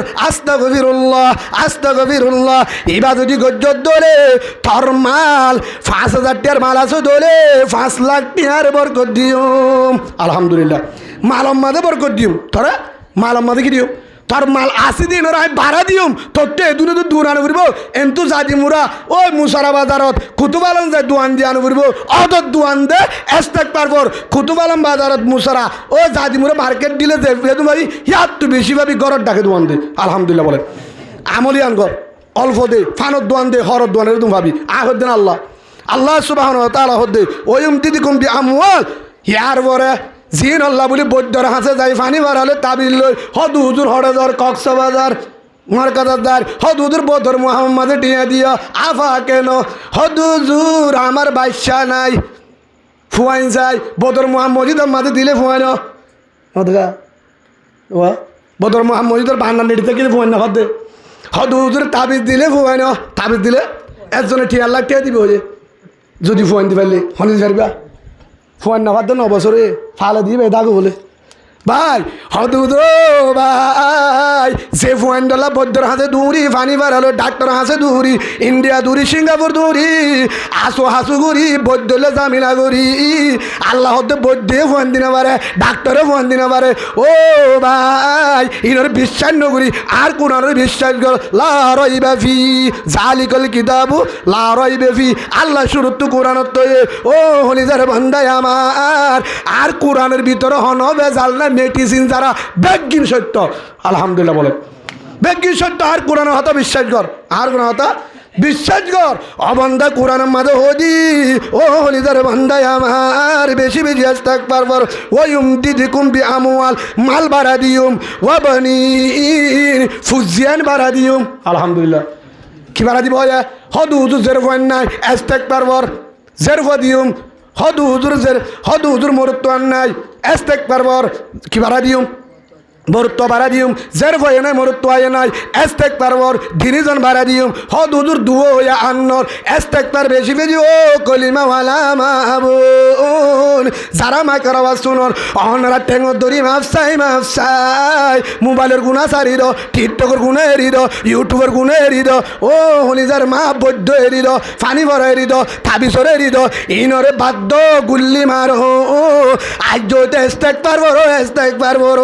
আস্তাগফিরুল্লাহ ইবাদতি গজ্জত ধরে তোর মাল 5000 টাকার মাল আছে ধরে 5 লাখ টাকার বরকত দিও আলহামদুলিল্লাহ মালম মাঝে বরকত দিও তোরা মালম মাঝে কি দিও তোর মাল 80 দিন ওরা ভাড়া দিও তোর তো এদুনে তো দূর আনো ফুরব এন্তু জাদি মুরা ওই মুসারা বাজারত কুতুবালন যায় দোয়ান দিয়ে আনো ফুরব অদর দোয়ান দে ইস্তিগফার পর কুতুবালন বাজারত মুসারা ও জাদি মুরা মার্কেট দিলে দেখবে তুমি ইয়াত তো বেশি ভাবি গরর ডাকে দোয়ান দে আলহামদুলিল্লাহ বলে আমলিয়ান গর অল্প দে ফানত দোয়ান দে হরত দোয়ানের তুমি ভাবি আহদ দেন আল্লাহ সুবহানাহু ওয়া তাআলা হদে ওয়ুম দিদকুম বিআমওয়াল ইয়ার বরে জিন আল্লাহ বলি বৈদ্যর হাসে যাই ফানি বাড়ালে তাবিল লই হদু হুজুর হড়েদার কক্সবাজার মার্কাদার হদু হুজুর বদর মুহাম্মদে টিয়া দিয়া আফা কেন হদু হুজুর আমার বাইশা নাই ফুয়াইন যাই বদর মুহাম্মদ মাঝে দিলে ফুয়াইন হদগা ও বদর মুহাম্মদের বান্না নেড়িতে কিন্তু ফুয়াইন না হদে হদু হুজুর তাবিজ দিলে ফুয়াইন তাবিজ দিলে একজনে টিয়া লাখ টিয়া দিবে ওই যদি ফুয়াইন দি পারলে হনি যাইবা ফোন না বাদ 9 বছরে ফালে দিবে দাগো বলে ভাই হদুদ ভাই যে ফোন ডলা বদ্দর হাতে দূরি ফানি বাড়ালো ডাক্তার হাসে দূরি ইন্ডিয়া দূরি সিঙ্গাপুর দূরি আসো হাসু করি বদ্দলে জামিনা করি আল্লাহ হতে বদ্দে ফোন দিনে পারে ডাক্তারে ফোন দিনে পারে ও ভাই ইনর বিশ্বাস নকরি আর কোনার বিশ্বাস কর লা রাইবা ফি জালিকাল কিতাবু লা রাইবা ফি আল্লাহ শুরুত কোরআনত ও হলিজার বান্দায় আমার আর কোরআনের ভিতরে হনবে জাল না মেডিসিন যারা বেগিন সত্য আলহামদুলিল্লাহ বলে বেগিন সত্য আর কোরআনের হতা বিশ্বাস কর আর কোরআন হতা বিশ্বাস কর অবন্দা কোরআনের মাঝে হদি ও হলিদার বান্দায় আমার বেশি বেশি ইস্তিগফার পর ওয়ুম দিদকুম বিআমওয়াল মাল বাড়া দিউম ওয়া বানিন ফুজিয়ান বাড়া দিউম আলহামদুলিল্লাহ কি বাড়া দিব হদু হুজুর জের ফোন নাই ইস্তিগফার পর জের দিউম হদু হুজুর মরত্ব নাই ইস্তিগফার পর কি বাড়া দিউম মরত্ব বাড়া দিউম জের ভয় নাই মরত্ব আয় নাই ইস্তিগফার পর দিনজন বাড়া দিউম হদু হুজুর দুও হইয়া আন্নর ইস্তিগফার বেশি বেশি ও কলিমা ওয়ালা মাবুন যারা মা করাবা শুনর অনরা টেঙ্গর দড়ি মাফসাই মোবাইলের গুণা সারির টিকটকের গুণা এরির ইউটিউবের গুণা এরির ও হলিজার মা বৈদ্য এরির ফানি ভরা এরির তাবিসর এরির ইনরে বাদ্য গুল্লি মার আজ যদি ইস্তিগফার বড়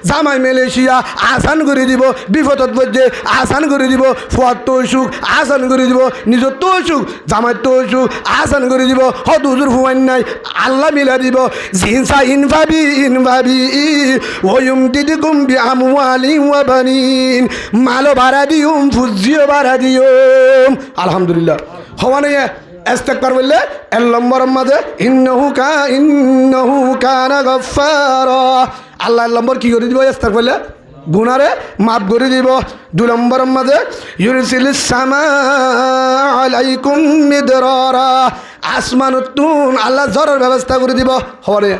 জামাই মালয়েশিয়া আসান করে দিব বিপদত পড়ছে আসান করে দিব ফুয়ার তো সুখ আসান করে দিব নিজের তো সুখ জামাই তো সুখ আসান করে দিব হদ হুজুর ফুয়ান নাই আল্লাহ মিলা দিব জিনসা ইনভাবি ওয়ুম দিদকুম বিআমওয়ালিন ওয়া বানিন মালো বাড়া দিউম ফুজিও বাড়া দিউম আলহামদুলিল্লাহ হওয়ানে ইস্তিগফার বললে 1 নম্বর মাঝে ইন্নাহু কানা গফফারা আল্লাহ নম্বর কি করে দিব ইস্তিগফার বললে গুনারে মাফ করে দিব 2 নম্বর মাঝে ইউরসিলিস সামা আলাইকুম মিদরারা আসমান তুন আল্লাহ জরের ব্যবস্থা করে দিব হরে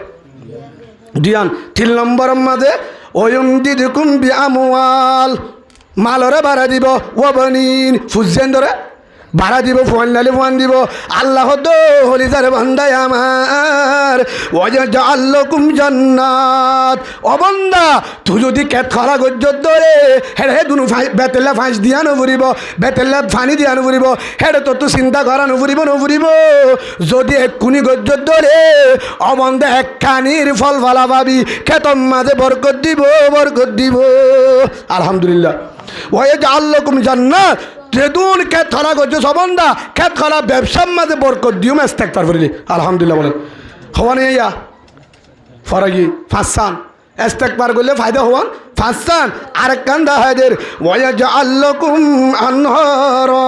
দিয়ান 3 নম্বর মাঝে ওয়ুম দিদকুম বিআমওয়াল মালরে বাড়া দিব ওয়া বানিন ফুজেন ধরে বাড়া দিব ফোন নালে ফোন দিব আল্লাহ তো হলিদার বান্দায় আমার ওয়াজআল লাকুম জান্নাত অবন্দা তুই যদি কেত খরা গজ্জত ধরে হেড়ে দুনু বেতেলা ফাঁস দিয়া নভরিব বেতেলা ফানি দিয়া নভরিব হেড়ে তো চিন্তা করা নভরিব যদি এক্ষুনি গজ্জত ধরে অবন্দা একখানির ফল ফালা পাবি খেতম মাঝে বরকত দিব আলহামদুলিল্লাহ ওয়াজআল লাকুম জান্নাত যেদুন খেত খরা গজ্জ সবন্দা খেত খরা ব্যবসার মাঝে বরকত দিও ইস্তিগফার করিলি আলহামদুলিল্লাহ বলেন হওয়া নেই ফরাগি ফাঁসান ইস্তেগফার করলে ফায়দা হওয়ান ফাঁসান আরেক কান্দা হায়দের ওয়াজআল লাকুম আনহারা।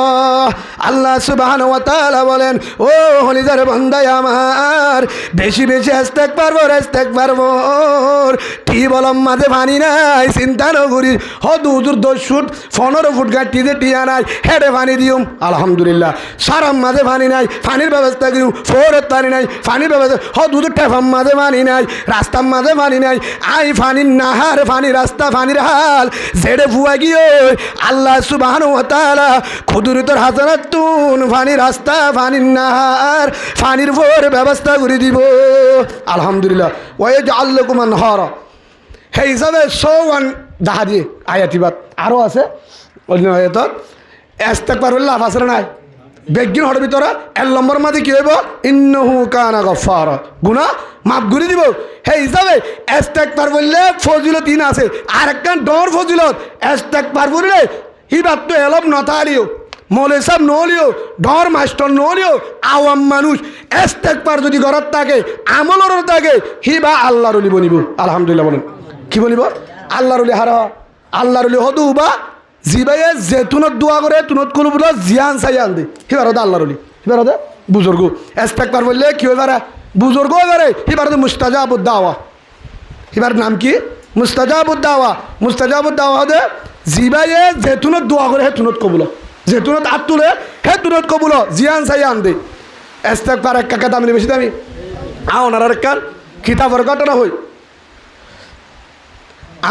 আল্লাহ সুবহানাহু ওয়া তাআলা বলেন, ও হলিদার বান্দা আমার, বেশি বেশি ইস্তেগফার কর। কি বলম মাঝে পানি নাই, চিন্তা ন করি হুজুর 10 ফুট 15 ফুট গাঁটিতে টিয়া নাই, হেডে পানি দিউম আলহামদুলিল্লাহ। সারাম মাঝে পানি নাই, পানির ব্যবস্থা করিম। ফোরত পানি নাই, পানির ব্যবস্থা হুজুর টেফাম মাঝে পানি নাই, রাস্তার মাঝে পানি নাই। আই পানির নাহার, পানি রাস্তা, পানির হাল জেডে ফুয়া গিয়ে আল্লাহ সুবহানাহু ওয়া তাআলা খুদরতের হাজারাতুন পানি রাস্তা, পানির নাহার, পানির ফোর ব্যবস্থা করে দিব আলহামদুলিল্লাহ। ওয়াজআল লাকুম আনহারা। সেই হিসাবে সৌয়ান দেখা দিয়ে আয়াতিবাদ আরও আছে অন্য আয়াত। ইস্তেগফার করলে লাভ আছে নাই? বেগিন হওয়ার ভিতরে 1 নম্বর মাঝে কি হইব? ইন্নাহু কানা গফফারা, গুনাহ মাফ করে দিব। সেই হিসাবে ইস্তেগফার বললে ফজিলত ইন আছে। আর একটা ডর ফজিলত ইস্তেগফার করলে হিবাত তো এলব নতালিও, মৌলভী সাহেব নলিও, ডর মাস্টার নলিও, আওয়াম মানুষ ইস্তেগফার যদি ঘরত থাকে, আমলর থাকে, হিবা আল্লাহর ওলি বনিব আলহামদুলিল্লাহ। বলেন কি বলিব? আল্লাহর ওলি হারা, আল্লাহর ওলি হদু বা জিবাইয়ে জেতুনত দোয়া করে তুনত কোনো বলে জিয়ান সাইয়ান দে, হিবার হদে আল্লাহর ওলি, হিবার হদে বুজুর্গ। ইস্তেগফার বললে কি হয়ে পারে? বুজুর্গ হয়ে পারে। হিবার হদে মুস্তাজাবুদ দাওয়া, হিবার নাম কি? মুস্তাজাবুদ দাওয়া। মুস্তাজাবুদ দাওয়া হদে জিবাইয়ে জেতুনত দোয়া করে হে তুনত কবুল, জেতুনত আত তুলে হে তুনত কবুল, জিয়ান সাইয়ান দে। ইস্তেগফার এক কাকা দামি বেশি দামি ওনার আর কার কিতাবের ঘটনা হই।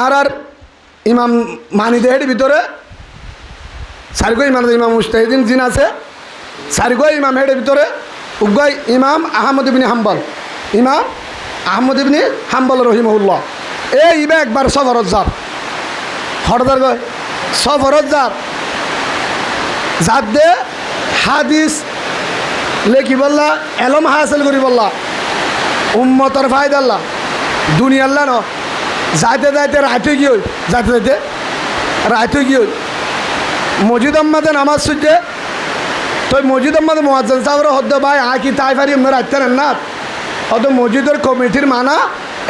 আর ইমাম মানি দেহের ভিতরে সারিগো ইমাম, ইমাম মুস্তাহিদিন জিন আছে, সারিগো ইমাম হেডের ভিতরে উগাই ইমাম আহমদ ইবনে হাম্বল, ইমাম আহমদ ইবনে হাম্বল রহিমাহুল্লাহ। এই ইবা একবার সফরত যার হরদার গয় সফরত যার দে হাদিস লেখি বললা, এলম হাসিল করি বললা, উম্মতর ফায়দাল্লা দুনিয়াল্লা ন। যাইতে যাইতে রাইতে কি হই, যাইতে যাইতে রাইতে কি হই মসজিদ আম্মাদে নামাজ সুজে তো মসজিদ আম্মাদে মুয়াজ্জিন সাহেবের হদ্দ ভাই কি তাই পারি আমরা রাখতে না হয়তো মসজিদের কমিটির মানা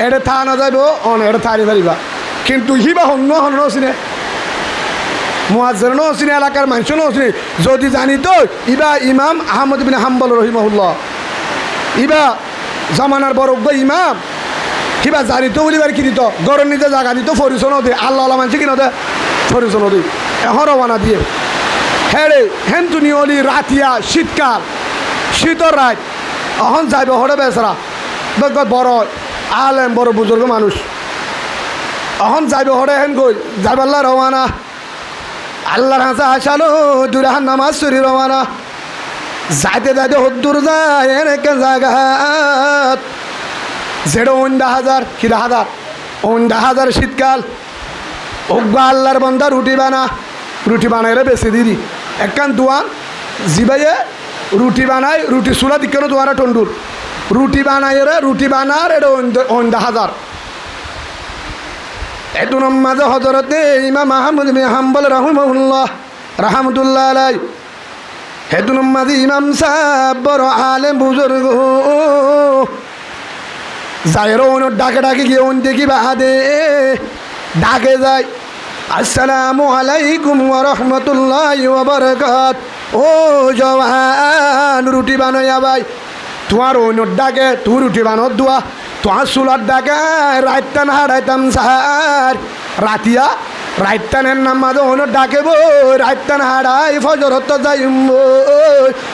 এটা থা না যাইব অন এটা থারি পারিবা। কিন্তু হিবা হন্য হন্য চিনে, মুয়াজ্জিন চিনে, এলাকার মানুষ চিনে। যদি জানি তো ইবা ইমাম আহমদ ইবনে হাম্বল রহিমাহুল্লাহ, ইবা জামানার বড় ইমাম, কিবা জানিত বলিবার কি দিত গরম নিতে জায়গা দিত, ফরিচন দে আল্লাহ আল্লাহ মানছে কিনা দে ফরিচন দে এখন রওনা দিয়ে হেরে হেনতুনি অলি রাতিয়া শীতকাল, শীতর রাত এখন যাইব হরে বেসরা বড় আলেম বড় বুজুর্গ মানুষ এখন যাইব হরে হেন গই যাইব আল্লাহ রওয়ানা, আল্লাহর হাসা আসালো দুরাহান নামাজ চুরি রওয়ানা। যাইতে যাইতে হদ্দুর যায় এনেকে জায়গা যেটা 50,000 কিরা হাজার 50,000 শীতকাল ওগবা আল্লাহর বন্দা রুটি বানাইলে বেশি দিদি একখান দোয়ান জিবাইয়ে রুটি বানায়, রুটি চুলা দিকেন দোয়ারা টন্ডুর রুটি বানাই রে, রুটি বানার এটা 50,000। এটু মাঝে হজরতে ইমাম আহমদ বিন হাম্বল রাহমাতুল্লাহ আলাই, হেতু মাঝে ইমাম সাহেব বড় আলেম বুজুর্গ যাইর ওনার ডাকে ডাকে গিয়ে ওন দেখি বাদে ডাকে যায়, আসসালামু আলাইকুম ওয়া রাহমাতুল্লাহি ওয়া বারাকাত। ও জওয়ান রুটি বানাইয়া ভাই, তোমার ওনার ডাকে তুই রুটি বানো দোয়া, তোমার চুলার ডাকে রাইতান হারাইতাম সার রাতিয়া রাইতানের নাম মাঝে ওনার ডাকে বই রাইতান হারাই ফজরত যাই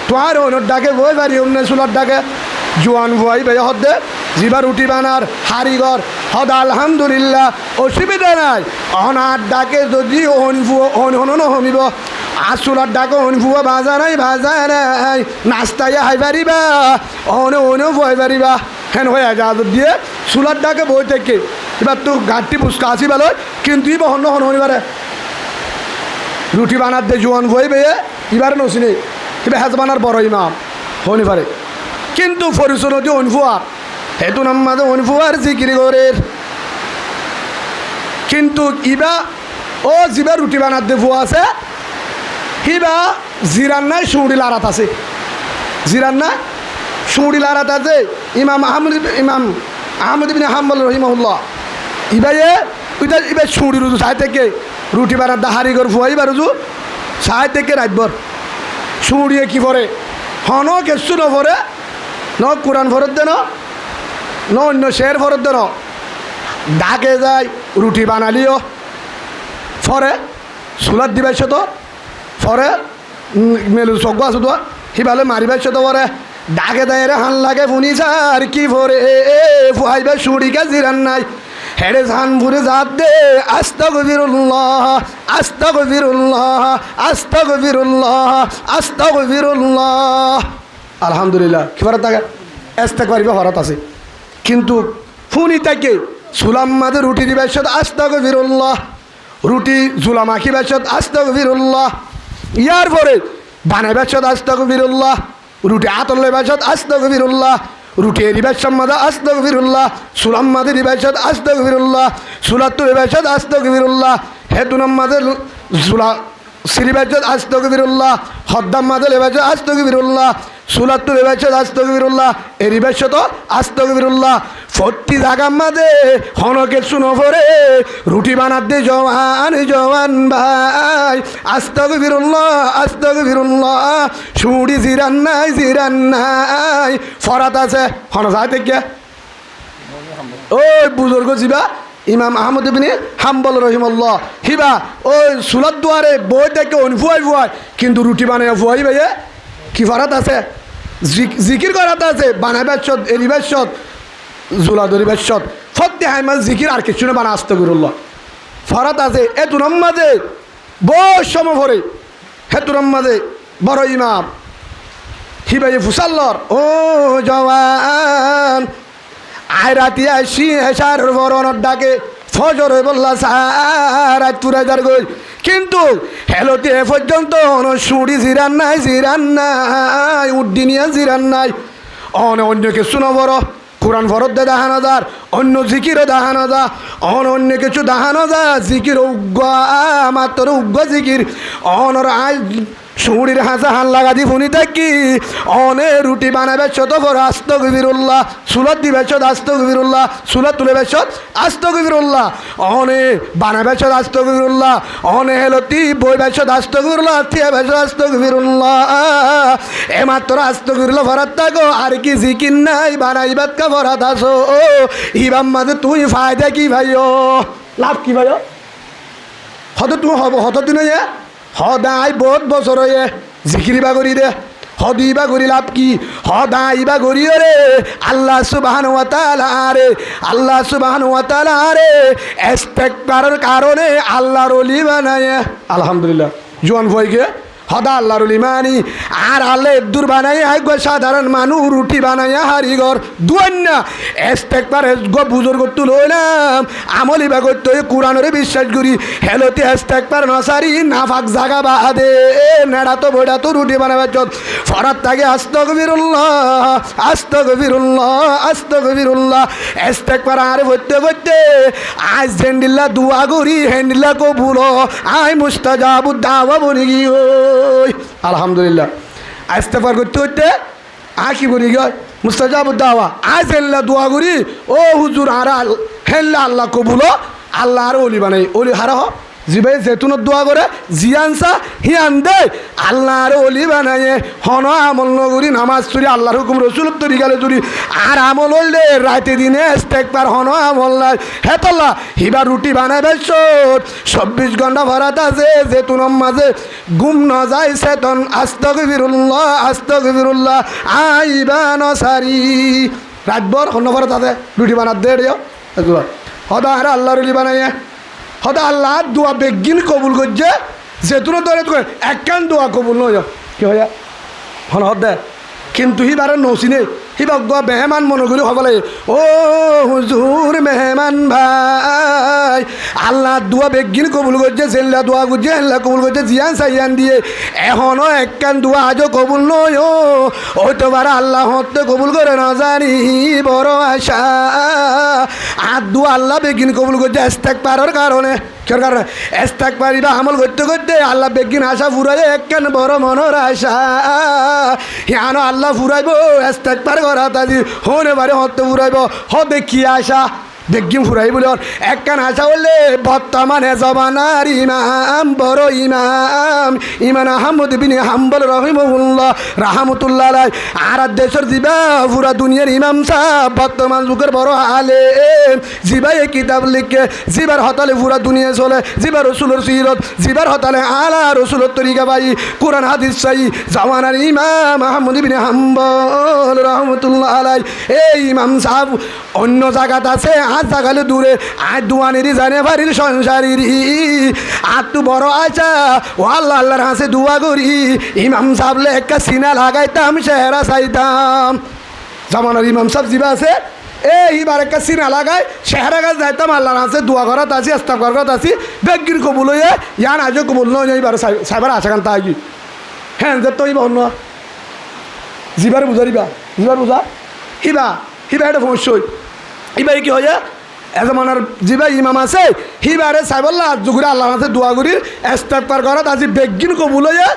তোমার ওনার ডাকে বই বাড়ি অন্য চুলার ডাকে জোয়ান ভুয়াই ভাই হদে জিবা রুটি বানার হারিঘর হদ আলহামদুলিল্লাহ অসুবিধা নাই। অনার ডাকে যদি হমিব আসলার ডাকে অনফুয়া ভাজা নাই নাস্তায় হাই পারিবা অনেও ভয় পারিবা হেন হয়ে আজাদ দিয়ে চুলার ডাকে বই থেকে এবার তো ঘাটটি পুষ্কা আসি ভালো কিন্তু ই বহন হনিবারে রুটি বানার দে জোয়ান ভুয়াই বেয়ে এবারে নসিনে এবার হেজ বানার বড় ইমাম হনি পারে কিন্তু ফরিচন দিয়ে অনফুয়ার হেতু নাম্মাদে অনফুয়ার জিকিরি করে কিন্তু ইবা ও জিবা রুটি বানার দে ফুয়া আছে হিবা জিরান নাই সুড়ি লারাত আছে, জিরান না সুড়ি লারাত আছে। ইমাম আহমদ ইবনে হাম্বল রহিমাহুল্লাহ ইবাইয়ে ওইটা ইবাই ছুঁড়ি রুজু সাই থেকে রুটি বানার দাহারি করে ফুয়াই বারুজু সাই থেকে রাতবর ছুঁড়িয়ে কি পরে হন কেসু নপরে ন কোরআন ফরত দেন ন অন্য শের ফরত দেন ডাকে যায় রুটি বানালিও ফরে চুলাত দিবাইছ তো ফরে মেলু চগ আছো তো সিফালে মারিবাইছ তো পরে ডাকে দেয় রে হান লাগে শুনিছা আর কি ফরে ফুয়াইবে চুড়িকে জিরান নাই হেরে জানপুরে জাত দে আস্তাগফিরুল্লাহ আস্তাগফিরুল্লাহ আস্তাগফিরুল্লাহ আস্তাগফিরুল্লাহ আলহামদুলিল্লাহ কি ফরত থাকে ইস্তেগফার ফরত আছে কিন্তু ফুনি থেকে সুলাম মাঝে রুটি দিবাইছত আস্তাগফিরুল্লাহ রুটি জুলা মাখি বাইছত আস্তাগফিরুল্লাহ ইয়ার পরে বানাই বাইছত আস্তাগফিরুল্লাহ রুটি আতলে বাইছত আস্তাগফিরুল্লাহ রুটি রিবাইছত মাঝে আস্তাগফিরুল্লাহ সুলাম মাঝে রিবাইছত আস্তাগফিরুল্লাহ সুলাত্তু রিবাইছত আস্তাগফিরুল্লাহ হেতুনাম মাঝে জুলা সিরিবাইছত আস্তাগফিরুল্লাহ হদ্দাম মাঝে লেবাইছত আস্তাগফিরুল্লাহ সুলাত্তু লেবাইছত আস্তাগফিরুল্লাহ এ রিবাইছত আস্তাগফিরুল্লাহ ফত্তি জাগার মাঝে হনকে শুনো পরে রুটি বানাতে জওয়ান জওয়ান ভাই আস্তাগফিরুল্লাহ আস্তাগফিরুল্লাহ ছুড়ি জিরান নাই ফরাত আছে হন যায় থেকে ওই বুজুর্গ জিবা ইমাম আহমদ ইবনে হাম্বল রহিমাল্লাহ হিবা ওই সুলাত দুয়ারে বই থেকে ফুয়াই কিন্তু রুটি বানায় ফুয়াই ভাইয়ে কি ফরাত আছে জিকির করাতে আছে বানাই বাচ্চত এরি বাচ্চত জুলা দরি বাচ্চত ফত্তে হাইমাজ জিকির আর কিছু না বানা আস্তাগফিরুল্লাহ ফরাত আছে এ তুরম মাঝে বই সম ভরে হে তুরম মাঝে বড় ইমাম হিবাই ফুসাল্লর ও জওয়ান আয় রাতি আসি হেসার বরণর ডাকে ফজর হয়ে বললা সার তুরা যার গই কিন্তু হেলোতে এ পর্যন্ত সুড়ি জিরান নাই উদ্দিনিয়া জিরান নাই অন্য কিছু ন বড় কোরআন ফরত দে দেখানো যার অন্য জিকিরও দেখানো যা অন্য কিছু দেখানো যা জিকির উগ্গ মাত্র উগ্গ জিকির অনর আয় সুড়ির হাসা হান লাগা দি ফুনি থাকি অনে রুটি বানাবে ছোট বড় আস্তাগফিরুল্লাহ সুলাত দিবে ছোট আস্তাগফিরুল্লাহ সুলাত তুলে বেছত আস্তাগফিরুল্লাহ অনে বানাবে ছোট আস্তাগফিরুল্লাহ অনে হেলতি বই বেছত আস্তাগফিরুল্লাহ থিয়া বেছত আস্তাগফিরুল্লাহ এ মাত্র আস্তাগফিরুল্লাহ ফরাত থাকো আর কি জিকির নাই বানাইবাত কা ফরাত আসো ইবাম মাঝে তুই ফায়দা কি ভাইও লাভ কি ভাইও হয়তো তুমি হত দিন সদায় বহুত বছর হয়ে জিকিরিবা করি দে হদিবা করি লাভ কি হদাইবা করি রে আল্লাহ সুবহানাহু ওয়া তাআলা রে আল্লাহ সুবহানাহু ওয়া তাআলা রে ইস্তেগফারের কারণে আল্লাহর ওলি বানায় আলহামদুলিল্লাহ জোয়ান ভয়কে হদা আল্লাহর ওলি মানি আর আল্লাহ দূর বানায় গো সাধারণ মানুষ রুটি বানায় হারিগর দুয়ান্না ইস্তেগফার গো বুজুর্গ তুললাম আমলি বা করতে কোরআনের বিশ্বাস করি হেলতে ইস্তেগফার নসারি নাফাক জাগা বাদে নেড়া তো বড়া তো রুটি বানাবার চত ফরাত থাকে আস্তাগফিরুল্লাহ আস্তাগফিরুল্লাহ আস্তাগফিরুল্লাহ ইস্তেগফার আরে করতে আজ হেন্ডিল্লা দুয়া করি হেন্ডিল্লা কবুল আই মুস্তাজাবুদ দাওয়া বনি গিয়ে আলহামদুলিল্লাহ ইস্তেগফার করতে কি করি গয় মুস্তাজাবুদ দাওয়া আজ হেল্লা দোয়া করি ও হুজুর হারা হেল্লা আল্লাহ কবুল আল্লাহ আর ওলি বানাই ওলি হারা হ জিবাই জেতুনত দোয়া করে জিয়ানসা হিয়ান দে আল্লাহ আর ওলি বানাইয়ে হন আমল নগরি নামাজ চুরি আল্লাহর হুকুম রসুলত তরিকালে চুরি আর আমল হইলে রাতে দিনে ইস্তেগফার হন আমল নাই হেতল্লা হিবা রুটি বানাই বেশত 24 ঘন্টা ভরাত আছে জেতুনম মাঝে গুম ন যায় সেতন আস্তাগফিরুল্লাহ আস্তাগফিরুল্লাহ আইবা নসারি রাতভর হন ভরাত আছে রুটি বানাত দে রে হদা হারা আল্লাহর ওলি বানাইয়ে হদা আল্লাহ দোয়া বেগিন কবুল করছে যেতুনো ধরে একখান দোয়া কবুল নয় কি হয় হন হদ দে কিন্তু হিবারে নৌচিনে হিবাক গোয়া মেহমান মনে করি হব লাগে ও হুজুর মেহমান ভাই আল্লাহ দোয়া বেগিন কবুল করছে জেল্লা দোয়া করছে হেল্লা কবুল করছে জিয়ান সাইয়ান দিয়ে এখনও একখান দোয়া আজও কবুল নয় ওই তো বার আল্লাহ হতে কবুল করে না জানি বড় আশা আর দোয়া আল্লাহ বেগিন কবুল করছে ইস্তেগফারের কারণে কের কারণে ইস্তেগফার বা আমল করতে আল্লাহ বেগিন আশা ফুরাই একখান বড় মনের আশা হিয়ানো আল্লাহ ফুরাইব ইস্তেগফার করা তাজি হনে বারে হতে ফুরাইব হতে কি আশা বেগিম ফুরাই বলে একখান আশা বললে বর্তমানে জমানার ইমাম বড় ইমাম ইমান আহমদ বিন হাম্বল রহিমহুল্লাহ রাহমাতুল্লাহ আলাইহি আর দেশের জিবা পুরা দুনিয়ার ইমাম সাহেব বর্তমান যুগের বড় আলেম জিবা এই কিতাব লিখে জিবার হতালে পুরা দুনিয়া চলে জিবা রসুলের সিরত জিবার হতালে আলা রসুলের তরিকা পাই কোরআন হাদিস চাই জমানার ইমাম আহমদ বিন হাম্বল রহমতুল্লাহ আলাইহি এই ইমাম সাহেব অন্য জায়গাত আছে আর জায়গালে দূরে আর দুয়ানেরই জানে বাড়ির সংসারীর আর তু বড় আশা ও আল্লাহ আল্লাহর হাসে দোয়া করি ইমাম সাহেবলে একটা সিনা লাগাইতাম চেহারা চাইতাম জামানার ইমাম সাহেব জিবা আছে এইবার একটা সিনা লাগাই চেহারা গাছ যাইতাম আল্লাহর হাসে দোয়া করাত আছি আস্তাগফার করাত আছি বেগির কবুল হয়ে ইয়ান আজও কবুল নয় এইবার সাইবার আশা কান তাই হ্যাঁ যে তো ইবা অন্য জিবার বুঝারিবা জিবার বুঝা হিবা হিবা এটা সমস্যই হিবাই কি হয়ে এজমানার জিবা ইমাম আছে হিবারে সাইবল্লা জুগুরে আল্লাহর হাতে দোয়া করি ইস্তেগফার করাত আজি বেগিন কবুল হয়ে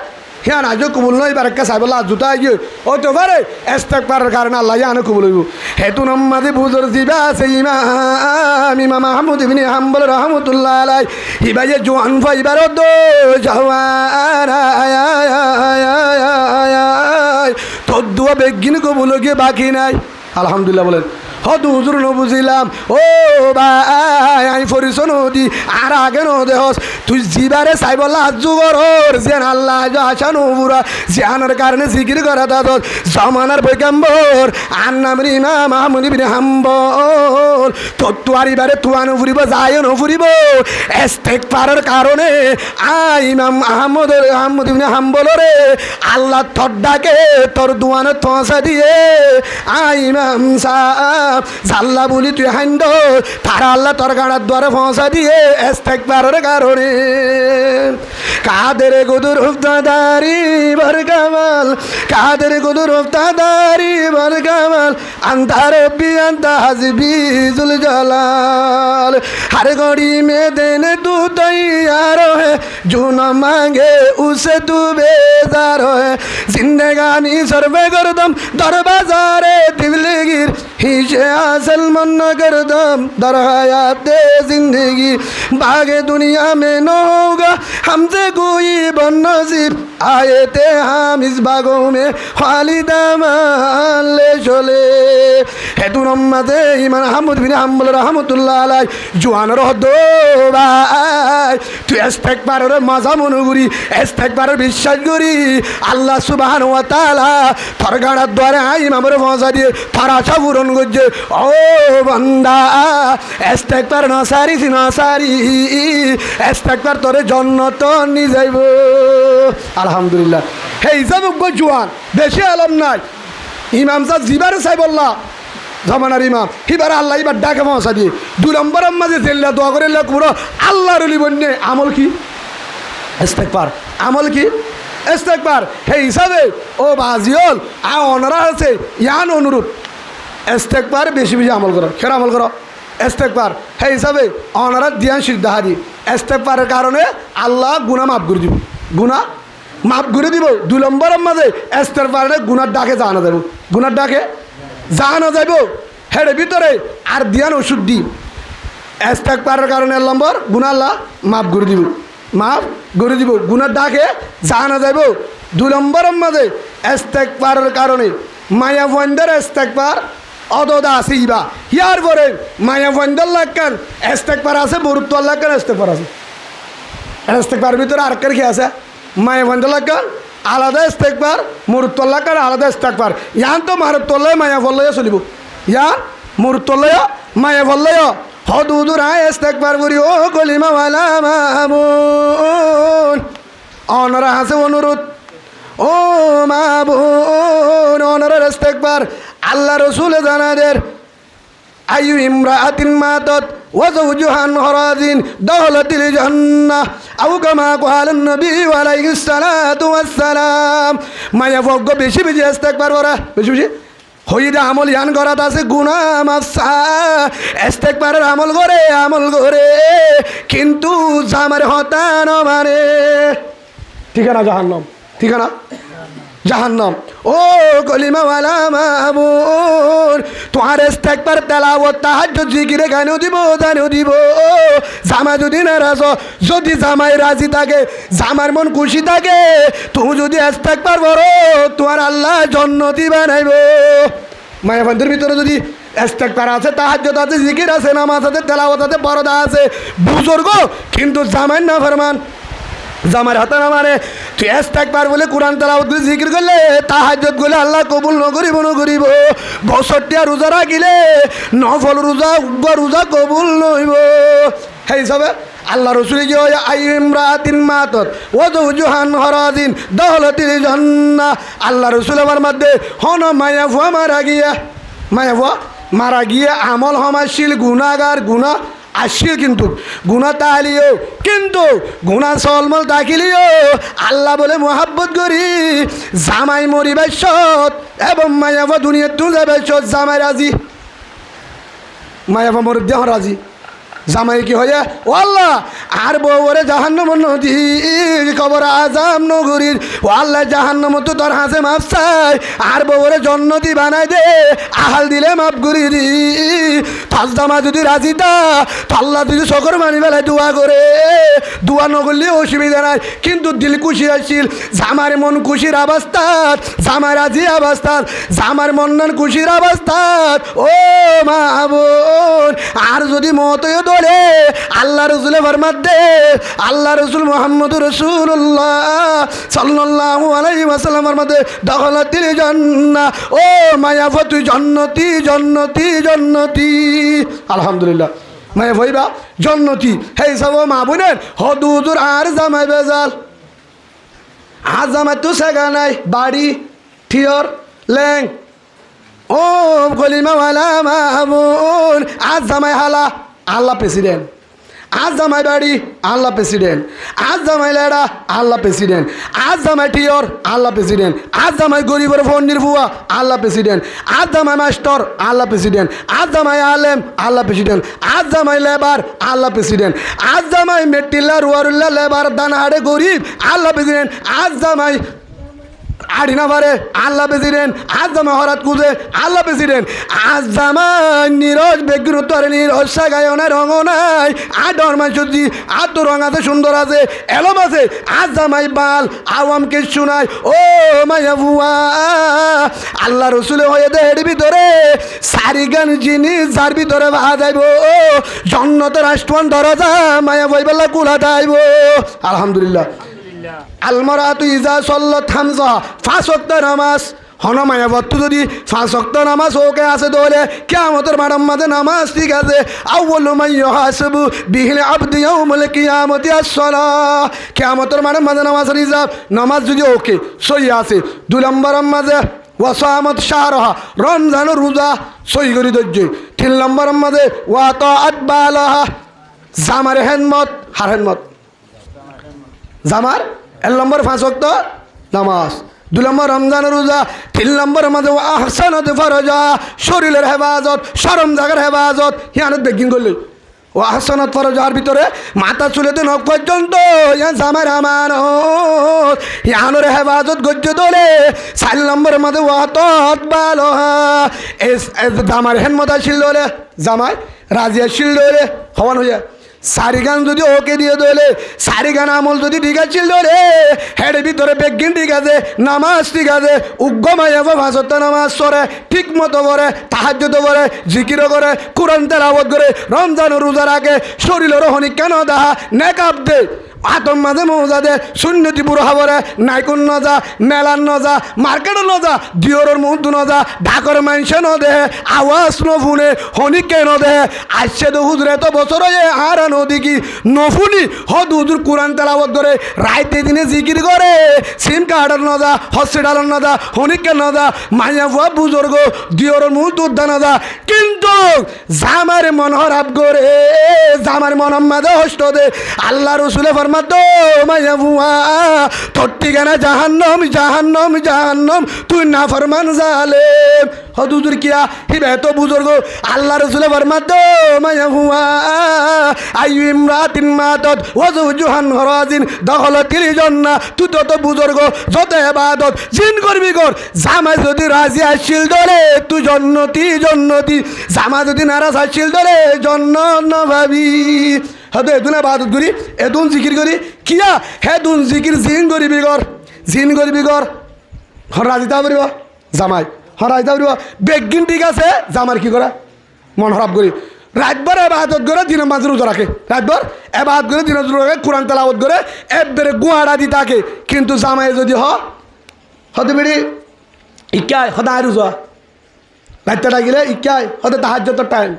হ্যাঁ আজও কবুল নয় এবার একটা সাইবল্লা জুতা গিয়ে ও তো পারে ইস্তেগফারের কারণে আল্লাহ জানে কবুল হইব হেতু নম্মাদি বুজুর জিবা আছে ইমাম ইমাম আহমদ ইবনে হাম্বল রাহমাতুল্লাহ আলাইহি হিবায়ে জোয়ান ফাইবার দো জওয়ান তোর দোয়া বেগিন কবুল গিয়ে বাকি নাই আলহামদুলিল্লাহ বলেন হয়তো হুজুর বুঝিলাম ও ভাই আমি ফরিস নদী আর আগে নদেহস তুই জিবারে চাই বললা যুগর যেন আল্লাহ আসা নবুরা জানার কারণে জিকির করা দাদর জমানার বৈকাম্বর আর নাম রিমা মাহমুদ বিন হাম্বল তোয়ারিবারে তুয়ানো ফুরিব যায় নফুরিব ইস্তেগফারের কারণে ইমাম আহমদ বিন হাম্বল রে আল্লাহ তোর ডাকে তোর দুয়ানো পৌঁছা দিয়ে ইমাম সাহেব জাল্লা বলি তুই হাইন্দ তারা আল্লাহ তোর গাড়ার দ্বারে পৌঁছা দিয়ে ইস্তেগফারের কারণে কাদের গুদুর হুফতাদারি বর কামাল কাদের গুদুর হুফতাদারি বর কামাল আন্তা রব্বি আন্তা হাসবি জুল জালাল हर घड़ी में देने तू तैयार है जो न मांगे उसे तू बेजार है जिंदगानी सर्वे करदम दर बाजारे दिलगिर हिशे हासिल मन न करदम दर हयात जिंदगी भागे दुनिया में न होगा हमसे कोई बनसीब आए थे हम इस बागों में खालिदा मान ले चले है तू नम्मते इमान अहमद बिन हाम्बल रहमतुल्लाह अलैहि জোয়ানের হদ ভাই তুই ইস্তেগফারের মজা মনে করি ইস্তেগফারের বিশ্বাস করি আল্লাহ সুবহানাহু ওয়া তাআলা তোর গাড়ার দ্বারে ইমামের পৌঁছা দিয়ে তার আশা পূরণ করছে ও বান্দা ইস্তেগফার নসারি ইস্তেগফার তোরে জান্নাত নিয়ে যাইব আলহামদুলিল্লাহ হে হিসাবে জোয়ান বেশি আলম নাই ইমাম সাহেব জিবারে সাহেব বললা জমানার ইমাম হিবার আল্লাহ এবার ডাকে পৌঁছা দিয়ে 2 নম্বরের মাঝে জেল্লা দোয়া করে পুরো আল্লাহর ওলি বন্যে আমল কি ইস্তেগফার আমল কি ইস্তেগফার হে হিসাবে ও বাজিওল ওনারা আছে ইয়ান অনুরোধ ইস্তেগফার বেশি বেশি আমল করো খেরা আমল করো ইস্তেগফার হে হিসাবে ওনারা দিয়ান সিদ্ধাহারি ইস্তেগফারের কারণে আল্লাহ গুনাহ মাফ করে দিব গুনাহ মাফ করে দিব 2 নম্বরের মাঝে ইস্তেগফারের গুনার ডাকে জানা যাবে গুনার ডাকে জানা যাইব হের ভিতরে আর দিয়ান ওষুধ দি ইস্তেগফারের কারণে নম্বর গুনাহ আল্লাহ মাফ করে দিব গুনার ডাকে জানা যাইব 2 নম্বরের মাঝে ইস্তেগফারের কারণে মায়া বন্ধের ইস্তেগফার অদদা আছে ইবা ইয়ার পরে মায়া বন্ধের লাগান ইস্তেগফার আছে বরুত্ব লাগান ইস্তেগফার আছে ইস্তেগফারের ভিতরে আর কি আছে মায়া বন্ধের লাগান আলাদা ইস্তেগফার মুরুত্তল্লাহ কার আলাদা ইস্তেগফার ইয়ান তো মারুত্তল্লাহ মায়া ফল্লয় চলিব ইয়ান মুরুত্তল্লাহ মায়া ফল্লয় হদুদুর ইস্তেগফার করি ও কলিমা ওয়ালা মামুন অনরা আছে অনুরোধ ও মামুন অনরা ইস্তেগফার আল্লাহ রাসূল জানাদের আইয়ু ইমরাআতিন মাতাত ওয়া যাওজুহা হরাদিন দাখালাতিল জান্নাহ আও কামা ক্বালা নবী আলাইহিস সালাতু ওয়াস সালাম মায়া ফগ বেশি বেশি ইস্তেগফার করা বেশি বেশি হইদা আমল ইয়ান করাত আছে গুনাহ মাফসা ইস্তেগফারের আমল করে কিন্তু জামার হতান মানে ঠিকানা জাহান্নাম ঠিকানা জাহান্নাম। ও কলিমাওয়ালা মামুন, তোমার ইস্তেগফার তেলাওয়াত তাহাজ্জুদ জিকিরে কেন দিব জানো দিব। জামাই যদি নারাজ, যদি জামাই রাজি থাকে, জামার মন খুশি থাকে, তুমি যদি ইস্তেগফার করো তোমার আল্লাহ জান্নাতি বানাইব। মায়া বন্ধুর ভিতরে যদি ইস্তেগফার আছে, তাহাজ্জুদ আছে, জিকির আছে, নামাজ আছে, তেলাওয়াত আছে, পর্দা আছে, বুজুর্গ কিন্তু জামাই না ফরমান, জামার হাতে না মানে, তুই ইস্তেগফার বলে কোরআন তেলাওয়াত করে জিকির করলে, তাহাজ্জুদ করলে আল্লাহ কবুল নকরিব নকরিব। বছরটিয়া রোজা রাখিলে নফল রোজা রোজা কবুল নইব। সেই হিসাবে আল্লাহ রসুল কি হয়, আইমরাতিন মাতত ওয়াজুহান হরাদিন দহলতিল জান্নাহ। আল্লাহ রসুল আমার মধ্যে হন মায়া ফুয়া মারা গিয়ে আমল হমাশীল গুণাগার গুণা আসিল, কিন্তু গুণা তাহলিও কিন্তু গুণা সলমল দাখিলিও আল্লাহ বলে মোহাব্বত করি জামাই মরিবার সৎ এবং মায়াবা দুনিয়া তুলে সৎ জামাই রাজি, মায়াবা মর দেহ রাজি। জামাই কি হয়ে ও আল্লাহ আর বউরে জাহান্নাম নদী কবর আজাম নগরীর, ও আল্লাহ জাহান্নাম তো তোর হাসে মাপ চাই, আর বউরে জন্নতি বানাই দে, আহাল দিলে মাপ করি দি। ফাঁস জামা যদি রাজি তা আল্লাহ যদি শকর মানি বেলায় দোয়া করে, দোয়া নগরলে অসুবিধা নাই, কিন্তু দিল খুশি আসছিল, জামার মন খুশির অবস্থাত, জামার রাজি অবস্থাত, জামার মন্নান খুশির অবস্থাত। ও মা বোন, আর যদি মতয় দলে আল্লাহ রসুলের ফরমাত দে, আল্লাহ রসুল মুহাম্মদ রাসূলুল্লাহ সাল্লাল্লাহু আলাইহি ওয়াসাল্লামের মধ্যে দখলাতিল জান্নাহ। ও মায়া তুই জন্নতি জন্নতি জন্নতি। আলহামদুলিল্লাহ মায়া ভাইবা জন্নতি। হে সব মা বোনের হদুদুর আর জামাই বেজাল, আর জামাই তো সেগা নাই, বাড়ি থিয়র ল্যাং। ও কলিমাওয়ালা মামুন, আজ জামাই হালা আল্লাহ প্রেসিডেন্ট, আজ জামাই বাড়ি আল্লাহ প্রেসিডেন্ট, আজ জামাই লেডা আল্লাহ প্রেসিডেন্ট, আজ জামাই টিয়র আল্লাহ প্রেসিডেন্ট, আজ জামাই গরিবের ফন্ডির ফুয়া আল্লাহ প্রেসিডেন্ট, আজ জামাই মাস্টার আল্লাহ প্রেসিডেন্ট, আজ জামাই আলেম আল্লাহ প্রেসিডেন্ট, আজ জামাই লেবার আল্লাহ প্রেসিডেন্ট, আজ জামাই মেট্টিল্লা রুয়ারুল্লাহ লেবার দানাহাড়ে গরিব আল্লাহ প্রেসিডেন্ট, আজ জামাই আড়িনা পারে আল্লাহ প্রেসিডেন্ট, আজ জামাই হরাত কুজে আল্লাহ প্রেসিডেন্ট, আজ জামাই নিরজ বেগুন উত্তরে নিরজ সাগায় নাই রঙ নাই, আর ডরমাই সবজি আর তো রঙ আছে সুন্দর আছে এলম আছে, আজ জামাই বাল আওয়ামকে শোনায়। ও মায়া বুয়া আল্লাহ রসুলে হয়ে দে এর ভিতরে সারি গান জিনিস যার ভিতরে বাহা যাইব, ও জন্নত রাষ্ট্রন দরজা মায়া বইবেলা কুলা যাইব। আলহামদুলিল্লাহ। আলমারাতু ইজা সল্লাত হামজা, 5 ওয়াক্ত নামাজ হন মায়াবত্তু যদি 5 ওয়াক্ত নামাজ ওকে আছে দোলে কিয়ামতের মাঠের মাঝে নামাজ ঠিক আছে। আউয়ালু মান ইউহাসাবু বিহিল আবদু ইয়াউমুল কিয়ামতি আস-সালাহ, কিয়ামতের মাঠের মাঝে নামাজের হিসাব, নামাজ যদি ওকে সহি আছে। 2 নম্বরের মাঝে ওয়াসামাত শাহরাহা, রমজান রোজা সহি করে ধৈর্য। 3 নম্বরের মাঝে ওয়া তাআত বালাহা, জামার হেদমত হার হেদমত, জামার 1 নম্বর 5 ওয়াক্ত নামাজ, 2 নম্বর রমজান রোজা, 3 নম্বরের মাঝে আহসানাত ফরজা, শরীরের হেফাজত, শরম জায়গার হেফাজত, হিয়ানত বেগিন করলে ও আহসানাত ফরজার ভিতরে মাথা চুলেতে নখ পর্যন্ত ইয়া জামার আমানত, ইয়ানোর হেফাজত গজ্জ দলে। 4 নম্বরের মাঝে ওয়াতত বালহা, জামার হেনমত আসিল দলে, জামাই রাজি আসিল দলে হওয়ান হইয়া সারি গান যদি ওকে দিয়ে দলে, সারি গান আমল যদি ঠিক আছে দলে, হেড ভিতরে বেগিন ঠিক আছে, নামাজ ঠিক আছে, উগ্র মায়াব ভাষত নামাজ সরে ঠিক মতো করে, তাহাজ্জুদ করে, জিকিরও করে, কোরআন তেলাওয়াত করে, রমজান রোজা রাখে, শরীরের হনি কেন দাহা নেকাব দে, আতম মাঝে মৌজা দে, সুন্নতি বুড়ো হাবরে নাইকুন নজা, মেলান নজা, মার্কেট নজা, দিওরের মুহূর্ত নজা, ঢাকর মাইনসে ন দেহে, আওয়াজ নফুনে হনি কেন দেহে, আসছে তো হুজুরে তো বছর আর নদী কি নফুনি হদ হুজুর কোরআন তেলাওয়াত করে, রাইতে দিনে জিকির করে, সিম কার্ডের নজা, হসপিটালের নজা, হনিকে নজা, মাইয়া ফুয়া বুজুর্গ দিওরের মুহূর্ত উদ্যান নজা, কিন্তু জামার মন হরাপ করে, জামার মন মাঝে হস্ত দে। আল্লাহ রসুলে ফরমাতো মাইয়া বুয়া তোর ঠিকানা জাহান্নম জাহান্নম জাহান্নম তুই না ফরমান জালেম হুজুর কিয়া হিবে তো বুজুর্গ আল্লাহ রাসূল ফরমাতো মায়া হুয়া আইয়ু ইমরাতিন মাতাত ওয়া যাওজুহান গরাজিন দখলাতিল জান্নাহ তুই তো বুজুর্গ যত ইবাদত জিন করবি কর জামাই যদি রাজি আসিল দরে তুই জান্নতি জান্নতি জামা যদি নারাজ আসিল দরে জান্নাত না ভাবি হয়তো এদুন ইবাদত করি এদুন জিকির করি কিয়া হেদুন জিকির জিন করবি কর জিন করবি কর হর রাজি তা পারিব জামাই হর রাজি তা পারিব বেগিন ঠিক আছে জামার কি করা মন খারাপ করি রাতবার এবাদত করে দিনের মাঝে রোজা রাখে রাতবার এবাদত করে দিনের রোজা রাখে কোরআন তেলাওয়াত করে একবারে গুয়াড়া দি থাকে কিন্তু জামাই যদি হতে বেড়ি ইকায় সদায় রোজা রাতটা ডাকিলে ইকায় হতে তাহাজ্জুদের টাইম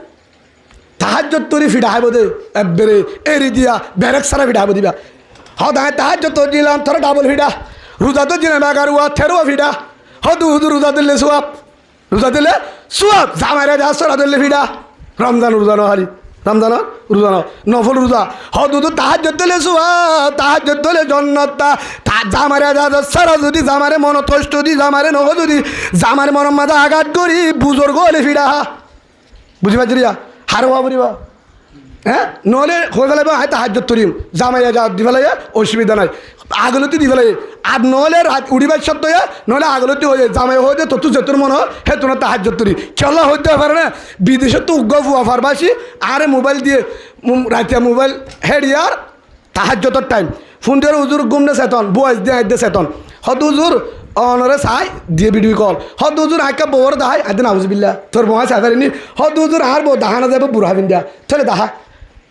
তাহাজ্জুদ তরি ফিডা হাইব দে একবারে এরি দিয়া বেরেক সারা ফিডা হাইব দিবা সদায় তাহাজ্জুদ দিলাম তোর ডাবল ফিডা রোজা তো দিনে বাগার ওয়া থেরো ফিডা হদু হুদু রোজা দিলে সোয়াব জামাইরা যা সরা দিলে ফিডা রমজান রোজা নহারি রমজান রোজা নফল রোজা হদু তাহাজ্জুদ দিলে সোয়াব তাহাজ্জুদ দিলে জান্নাত তা জামাইরা যা সরা যদি জামারে মন কষ্ট দি জামারে নহ যদি জামার মন মাথা আঘাত করি বুজুর্গ হলে ফিডা বুঝি পাচ্ছিয়া হারবা পড়িবা হ্যাঁ নহলে হয়ে গেলে হাই তাহাজ্জুদ তরিম জামাইয়া যা দি ফেলাই অসুবিধা নাই আগলতি দি ফেলাই আর নহলে রাত উড়িবার শব্দ নহলে আগলতি হয়ে জামাই হয়ে যায় তত যেতুর মনে হয় হে তোমার তাহাজ্জুদ তরি খেলা হইতে পারে না বিদেশে তো উগ্র ফুয়া ফারবাসি আরে মোবাইল দিয়ে রাতে মোবাইল হেডিয়ার তাহাজ্জুদের টাইম ফোন দিয়ে হুজুর গুমনে চেতন বয়স দিয়ে আইতে চেতন হত হুজুর অনরে চাই দিয়ে ভিডিও কল হত হুজুর আঁকা বউর দাহাই আদি নাউজুবিল্লাহ তোর বহাই চাইনি হত হুজুর আর বউ দাহানা যাবে বুড়া বিন্দা চলে দাহা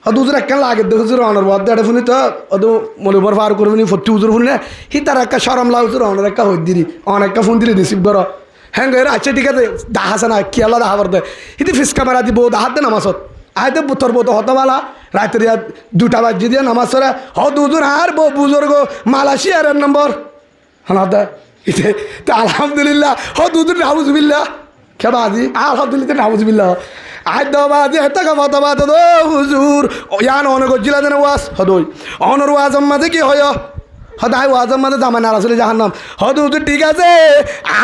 হত হুজুর একটা লাগে দে হুজুর অনর বদ দেড় ফোনে তো অত মলিবর পার করবি ফটি হুজুর ফোন না হি তার একটা সরম লা হুজুর অনর একটা হই দিলি অনেকটা ফোন দিলি রিসিভ করো হ্যাঁ গের আচ্ছা ঠিক আছে দাহাছে না কি আল্লাহ দাহাবার দে হিতে ফিসকা মারা দি বউ দাহাত দে নামাজত আইতে তোর বউ তো হতবালা রাতের 2টা বাজে দিয়ে নামাজ পড়ে হত হুজুর আর বউ বুজুর্গ মালয়েশিয়ার নম্বর হানাদা ইতে তা আলহামদুলিল্লাহ হত হুজুর নাউজুবিল্লাহ খেবাজি আলহামদুলিল্লাহ নাউজুবিল্লাহ আজ দাবাজি এত কথা দো হুজুর ইয়ান অনেক জিলা দেন ওয়াজ হদই অনর ওয়াজম মাঝে কি হয় হদাই ওয়াজম মাঝে জামা না আসলে জাহান্নাম হদ হুজুর ঠিক আছে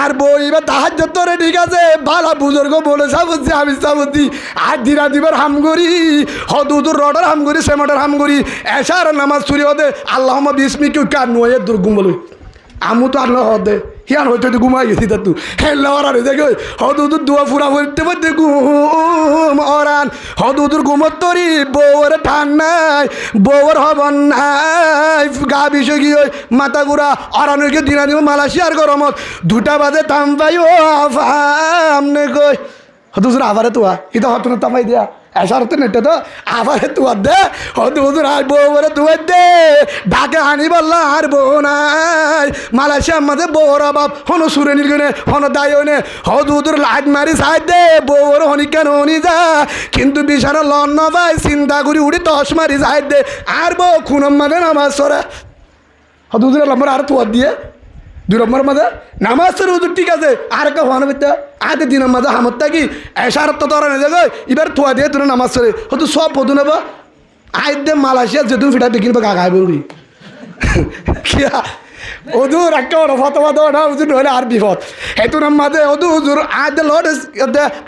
আর বই বা তাহাজ্জুদ তোরে ঠিক আছে ভালো বুজুর্গ বলে সাবুজি আমি সাবুজি আর দিরা দিবার হাম করি হদ হুজুর রডার হাম করি সেমটার হাম করি এশার নামাজ চুরি হদে আল্লাহুম্মা বিসমিকা কান নয়ে দুর্গুম বলে আমু তো আর হদে হিয়ান হইতে তো ঘুমাই গেছি তা তুই হেল্লাওয়ার আর দেখে হদুদুর দোয়া ফুরা হইতে পারতে ঘুম অরান হদুদুর ঘুমত তরি বউর ঠান নাই বউর হবন নাই গা বিষয় কি ওই মাথা ঘুরা অরানুকে দিনা দিব মালয়েশিয়ার গরমত 2টা বাজে থাম পাই ও আমনে কই হদুজুর আবারে তোয়া এটা হতন তাপাই দিয়া এসারতে নেটে তো আবারে তুয়ার দে হদুজুর আর বউরে তুয়ার দে ঢাকে আনি বললা আর বউ নাই মালয়েশিয়ার মাঝে বউর অভাব হনো সুরে নির্গনে হনো দায়নে হদুজুর লাইট মারি সাইড দে বউর হনি কেন হনি যা কিন্তু বিছানা লন ভাই চিন্তা করি উড়ি তস মারি সাইড দে আর বউ খুনম মানে নামাজ সরে হদুজুর লম্বর আর তুয়ার দিয়ে 2 নম্বর মাঝে নামাজ তো হুজুর ঠিক আছে আর একটা হওয়ানো বিদ্যা আগে 2 নম্বর মাঝে হামত থাকি এসারত তো ধরা নেই যাবে এবার থোয়া দিয়ে তোর নামাজ চলে হয়তো সব পদু নেব আই দে মালয়েশিয়া যেহেতু ফিটা বিকিন বা গাগাই বলি কিয়া হুজুর একটা ফতোয়া দাও না হুজুর হলে আর বিপদ হেতু মাঝে হদু হুজুর আজ দে লড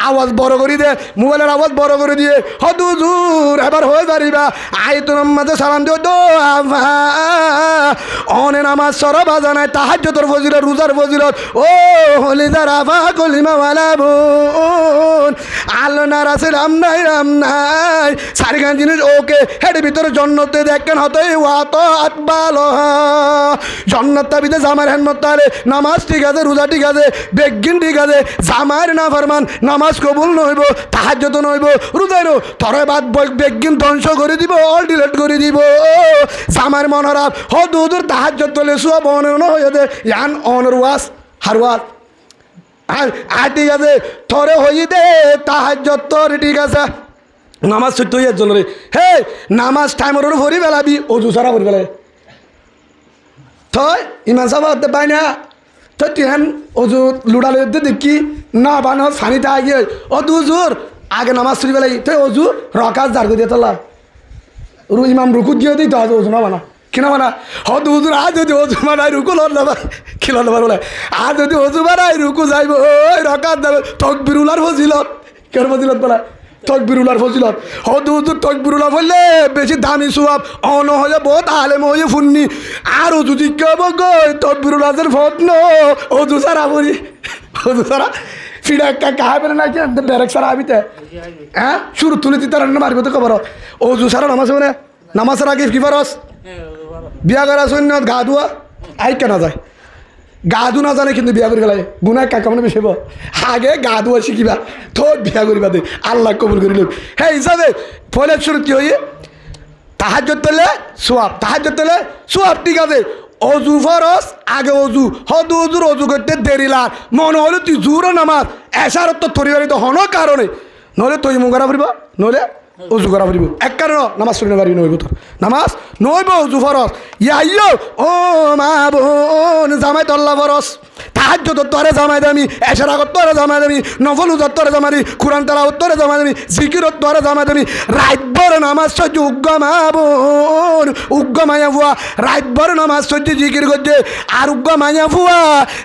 আওয়াজ বড় করে দে মোবাইলের আওয়াজ বড় করে দিয়ে হদু হুজুর এবার হয়ে পারিবা আই তোর মাঝে সালাম দিও দো অনে নামাজ সরা বাজা নাই তাহাজ্জুদের ফজিলত রোজার ফজিলত ও হলি যারা আফা কলিমা ওয়ালা বোন আল্লাহ না রাসূল রাম নাই সারিগান জিনিস ওকে হেড ভিতরে জান্নাতে দেখেন হতই ওয়াত আতবালো জান্নাত তাবিতে জামার হেনমত তালে নামাজ ঠিক আছে রোজা ঠিক আছে বেগিন ঠিক আছে জামার না ফরমান নামাজ কবুল নইব তাহাজ্জুদ নইব রোজাই নো তরে বাদ বেগিন ধ্বংস করে দিব অল ডিলিট করে দিব জামার মনরাব হদুদুর তাহাজ্জুদ তলে সব অনন হয়ে দে ইয়ান অনর ওয়াস হারওয়াত আর ঠিক আছে তরে হই দে তাহাজ্জুদ তোর ঠিক আছে নামাজ ছুট হইয়ার জন্য রে হে নামাজ টাইমের ওর ভরি বেলাবি অজু সারা ভরি বেলায় থয় ইমান সাহেব হতে পাই না তো টিহান অজু লুড়ালে দেখি না বানো ফানিতে আগে অজু জোর আগে নামাজ চুরি বেলাই তো অজু রকাজ জার দিয়ে তোলা ইমাম রুকু দিয়ে দিই তো আজ অজু না বানা কিনা মানা হদ হুজুর আজ যদি অজু বানাই রুকু লড়লাম কি লড়লাম বলে আজ যদি অজু বানাই রুকু যাইব ওই রকাত যাবে তকবিরুলার ফজিলত কেন ফজিলত বলা তকবিরুলার ফজিলত হদ হুজুর তকবিরুল্লাহ বললে বেশি দামি সোয়াব অন হয়ে বহুত আলেম হয়ে ফুননি আর অজু জিজ্ঞাব গই তকবিরুল্লাহের ফত ন অজু সারা বলি অজু সারা ফিরে একটা কাহা পেলে না ডাইরেক্ট সারা আবিতে হ্যাঁ শুরু তুলে দিতে মারিব তো খবর অজু সারা নামাজ মানে নামাজের আগে কি ফরস বিয়া করা সৈন্য গা ধোয়া আই কেনা যায় গা ধু না জানে কিন্তু বিয়া করে গেলে গুনায় কাকা মানে বেশি আগে গা ধোয়া শিখিবা তো বিয়া করিবা দে আল্লাহ কবুল করিল হ্যাঁ হিসাবে ফলের শুরু কি হইয়ে তাহাজ্জুদ তোলে সোয়াব ঠিক আছে অজু ফরস আগে অজু হদ অজুর অজু করতে দেরি লাগ মনে হলো তুই জোরও নামাজ এসার তো তরিবারি তো হনো কারণে নহলে তুই মুখ করা ফুরিব নহলে অজু করা ফুরিব এক কারণ নামাজ শুনে পারি নইব তোর নামাজ নইব অজু ফরস ইয়াইও ও মা বোন জামাই তল্লা ফরস তাহাজ্জুদ তোরে জামাই দামি এশারা তোরে জামাই দামি নফল উজত তোরে জামাই দামি কুরআন তেলাওয়াত তোরে জামাই দামি জিকির তোরে জামাই দামি রাতভর নামাজ সহ্য উগ্গা মা বোন উগ্গা মায়া ফুয়া রাতভর নামাজ সহ্য জিকির করছে আর উগ্গা মায়া ফুয়া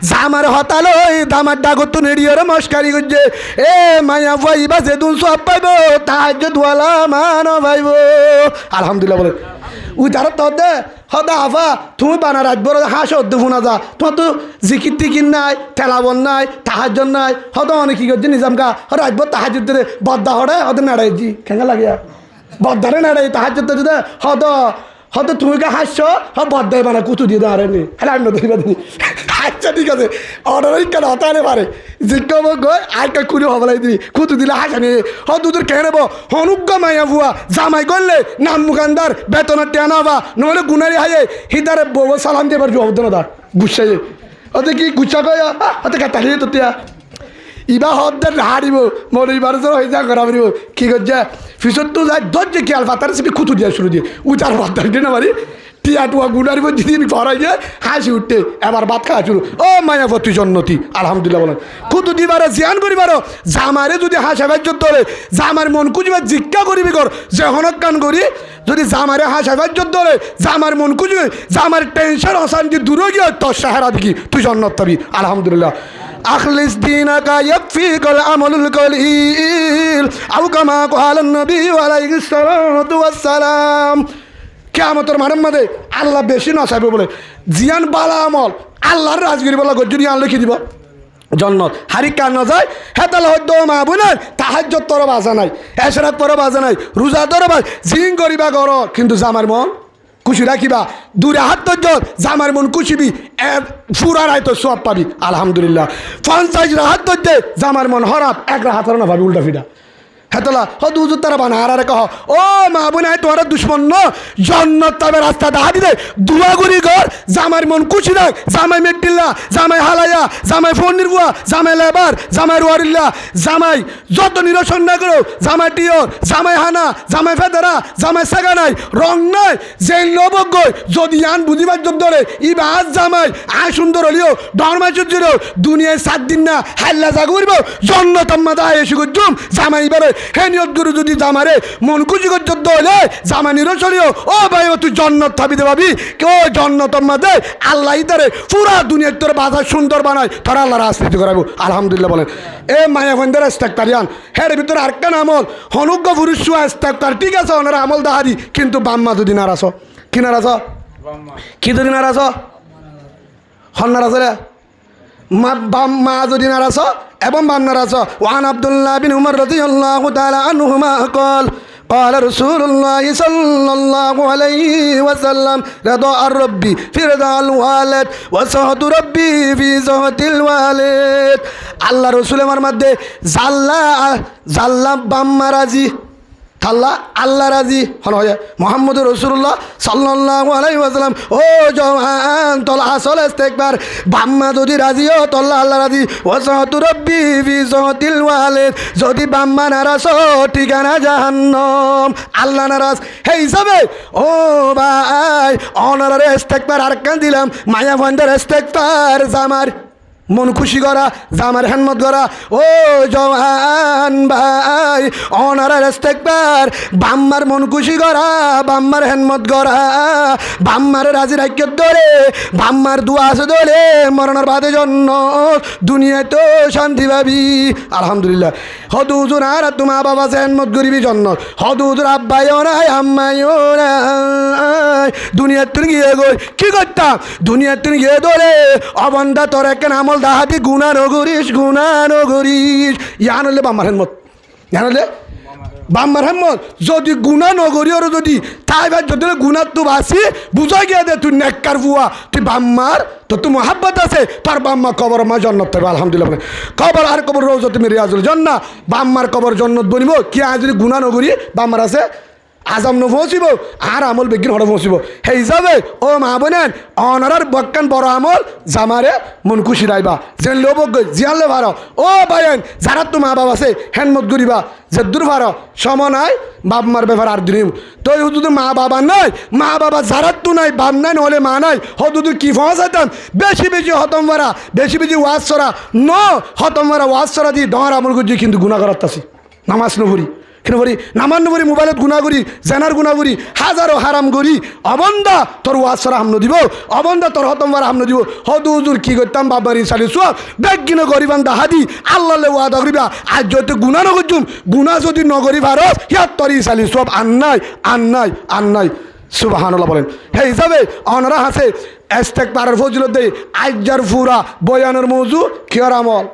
জামার হতালই দামার ডাগত নেড়িয়রে মস্কারি করছে এ মায়া ফুয়া ইবা যেদুন সব পাইব তাহাজ্জুদ ওয়ালা মান পাইব আলহামদুলিল্লাহ বলে উই তার তো দে হদা আফা তুমি বানা রাতভর হাস অদ্দ ফোনা যা তোমার তো জিকির টিকির নাই তেলাবন নাই তাহাজ্জুদ নাই হদ অনেক কি করছে নিজাম গা রাতভর তাহাজ্জুদ দে বদ্দা হড়ে হদ নাড়াই জি কেঙ্গা লাগিয়া বদ্দারে নাড়াই তাহাজ্জুদ দে হদ হয়তো তুমি কে হাসছ বদ্দাই বানা কুতু দিয়ে দাঁড়ে নি হ্যাঁ আমি নদী বাদি আচ্ছা ঠিক আছে অর্ডার কেন হতে পারে জিজ্ঞাব গই আর কে কুড়ি হবলাই দিবি কুতু দিলে হাসা নিয়ে দুধের খেয়ে নেবো অনুজ্ঞ মাইয়া ভুয়া জামাই করলে নাম মুখানদার বেতনের টেনা বা নহলে গুনারি হাইয়ে হিতারে বউ সালাম দিয়ে এবার জবাব দেন দার গুসাই ওতে কি গুচ্ছা কয় ওতে কাটালিয়ে তোতিয়া ইবা হদ্দের হারিব মরিবার হয়ে যা করা পারিব কি করছে ফিসর তো যায় ধরছে খেয়াল পাতার সে খুঁতু দিয়া শুরু দিয়ে উচার হদ্দার দিয়ে না পারি টিয়া টুয়া গুনারিব যেদিন ভরাই যায় হাসি উঠতে এবার ভাত খাওয়া শুরু ও মায়াবতী জন্নতি আলহামদুলিল্লাহ বলেন খুঁতু দিবারো জিয়ান করিবারো জামারে যদি হাসাবাজ্য ধরে জামার মন খুঁজবে জিজ্ঞা করিবি কর যে হনক কান করি যদি জামারে হাসাবাজ্য ধরে জামার মন খুঁজবে জামার টেনশন অশান্তি দূরে গিয়ে তোর সাহারা দিকি তুই জন্নত পাবি আলহামদুলিল্লাহ أخلص دينك يكفيك العمل القليل أو كما قال النبي عليه الصلاة والسلام কিয়ামতের মাঠের মধ্যে আল্লাহ বেশি নসাইবে বলে জিয়ান বালা আমল আল্লাহর রাজগিরি বলা গজ্জুরি আন লিখে দিব জন্নত হারি কান না যায় হেতালা হদ্দ মা বোনের তাহাজ্জুদ তোর বাজা নাই এশরাত তোর বাজা নাই রোজা তোর বাজ জিং করিবা কর কিন্তু জামার মন খুশি রাখিবা দূরে হাত তোর জামার মন খুশিবি ফুরার আয় তো সব পাবি আলহামদুলিল্লাহ 50 হাত তোর জামার মন হরাপ এক হাত না ভাবি উল্টা ফিটা হেতলা হদু হুজুর তারা বানা আর কহ ও মা বোন তোমার দুশ্মন ন জন্নত তবে রাস্তা দেখা দিলে দুয়াগুড়ি ঘর জামাই মন খুশি রাখ জামাই মেটিল্লা জামাই হালাইয়া জামাই ফন্ডির বুয়া জামাই লেবার জামাই রুয়ারিল্লা জামাই যত নিরসন না করো জামাই টিয়র জামাই হানা জামাই ফেদারা জামাই সাগা নাই রং নাই যে লবজ্ঞ যদি আন বুঝিবার যোগ ধরে ইবা আজ জামাই আয় সুন্দর হলিও ধর্মাচুর্য দুনিয়ায় 7 দিন না হাল্লা জাগ করিব জন্নত মাদা এসে গুজুম জামাই এবারে হে নিয়ত গুরু যদি জামারে মন খুশি করতে হলে জামা নিরসনীয় ও ভাই তুই জন্নত থাবিতে পাবি কেউ জন্নত মাঝে আল্লাহ ইতারে পুরা দুনিয়ার তোর বাজার সুন্দর বানায় তোরা আল্লাহ রাজনীতি করাবো আলহামদুলিল্লাহ বলেন এ মায়া ফন্দের ইস্তেকতারিয়ান হের ভিতরে আরেকটা আমল হনুজ্ঞ পুরুষ ইস্তেকতার ঠিক আছে ওনারা আমল দাহারি কিন্তু বাম্মা যদি নারাস কি নারাস কি যদি নারাস হন নারাস রে মা যদি নারাস এবং বাম নারাস ওয়ান আব্দুল্লাহ বিন উমর রাদিয়াল্লাহু তাআলা আনহুমা قال قال رسول الله صلى الله عليه وسلم رضا الرب في رضا الوالد وسخط ربي في سخط الوالد আল্লাহ রসুল আমার মধ্যে জাল্লা বাম্মা রাজি তাল্লা আল্লাহ রাজি হন হয় মোহাম্মদ রসুল্লাহ সাল্লাল্লাহু আলাইহি ওয়াসাল্লাম ও জওয়ান তোল আসল ইস্তেকবার বাম্মা যদি রাজিও তোল্লা আল্লাহ রাজি ওয়াসাতু রব্বি ফি সাতিল ওয়ালিদ যদি বাম্মা নারাজ ঠিকানা জাহান্নাম আল্লাহ নারাজ হে হিসাবে ও ভাই অনারে ইস্তেকবার আরকান দিলাম মায়া ফন্দের ইস্তেকবার জামার মন খুশি করা জামার হেনমত করা ও জওয়ান ভাই অনারা ইস্তেগফার বাম্মার মন খুশি করা বাম্মার হেনমত করা বাম্মার রাজি রাখিয়ে ধরে বাম্মার দোয়া আছে ধরে মরণের বাদে জন্য দুনিয়ায় তো শান্তি পাবি আলহামদুলিল্লাহ হদ হুজুর আর তোমার বাবা হেনমত গরিবি জন্য হদ হুজুর আব্বাইও নাই আম্মাইও নাই দুনিয়ার তুই গিয়ে গই কি করতাম দুনিয়ার তুই গিয়ে ধরে অবন্ধা তোর একটা আমল দাহাতি গুণা নগরিস ইয়ান হলে বাম্মার হেনমত ইয়ান হলে বাম্মার হেনমত যদি গুণা নগরী আর যদি তাই ভাই যদি গুণার তো বাসি বুঝা গিয়া দে তুই নেককার বুয়া তুই বাম্মার তো তুই মহাব্বত আছে তার বাম্মা কবর মা জন্নত থাকবে আলহামদুলিল্লাহ কবর আর কবর রোজ তুমি রিয়াজুল জন্না বাম্মার কবর জন্নত বনিব কি আজ যদি গুণা নগরী বাম্মার আছে আজাম ন পৌঁছিব আর আমল বেগিন হরে পৌঁছিব সেই হিসাবে ও মা বোনেন অনারার বক্কান বড় আমল জামারে মন খুশি রাইবা যেন লোক জিয়ানলে ভারো ও ভাইয়েন যারা তো মা বাবা আছে হেনমত করিবা যে দূর ভারো সম নাই বাপ মার ব্যাপার আর দিন তো হুদুর মা বাবা নাই মা বাবা যারা তো নাই বাপ নাই নহলে মা নাই হদুদুর কি ফসাইতাম বেশি বেশি হতম ভাড়া বেশি বেশি ওয়াজ সরা ন হতম ভাড়া ওয়াজ সরা দিয়ে ডর আমল করছি কিন্তু গুণা করাচ্ছি নামাজ নভরি কেন করি নামান নবরি মোবাইলত গুণা করি জেনার গুণা করি হাজারো হারাম করি অবন্ধা তোর ওয়াসরা হামন দিব অবন্ধা তোর হতমবার হামন দিব হদু হুজুর কি করতাম বাবারি চালি সব বেগ কিনে গরিবান দাহাদি আল্লাহ ওয়াদা করিবা আজ যদি গুণা নকরছুম গুণা যদি নগরি ভারত ইয়ার তরি চালি সব আন্নাই সুবহানাল্লাহ বলেন সেই হিসাবে অনরা হাসে ইস্তেগফারের ফজিলত দেই আজ্জার ফুরা বয়ানের মৌজু কিয়র আমল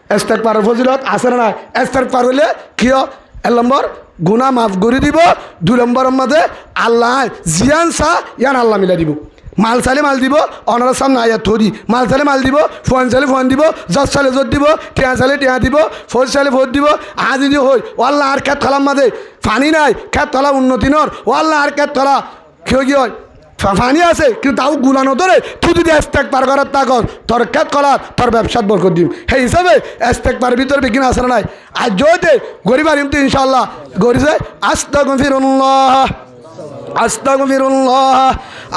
ইস্তেগফারের ফজিলত আছে না ইস্তেগফার হইলে কিয় 1 নম্বর গুনাহ মাফ করে দিব 2 নম্বরের মধ্যে আল্লাহ জিয়ান সা ইয়ান আল্লাহ মিলা দিব মাল চালে মাল দিব অনার সামনে আয়া থরি মাল চালে মাল দিব ফোন চালে ফোন দিব জজ চালে জজ দিব টিয়া চালে টিয়া দিব ফোর চালে ভোট দিব আজ যদি হই ওয়াল্লাহ আর খেত খলার মাঝে ফানি নাই খেত খলা উন্নতি নর ওয়াল্লাহ আর খেত খলা কেউ কি হয় ফানি আছে কিন্তু তাও গুলানো ধরে তুই যদি ইস্তেগফার করার তাকস তোর খেত খলার তোর ব্যবসাত বরকত দিম সেই হিসাবে ইস্তেগফার ভিতরে বিঘ্ন আসে নাই আর যদি গরিবার তো ইনশাল্লাহ গরিছে আস্তাগফিরুল্লাহ আস্তাগফিরুল্লাহ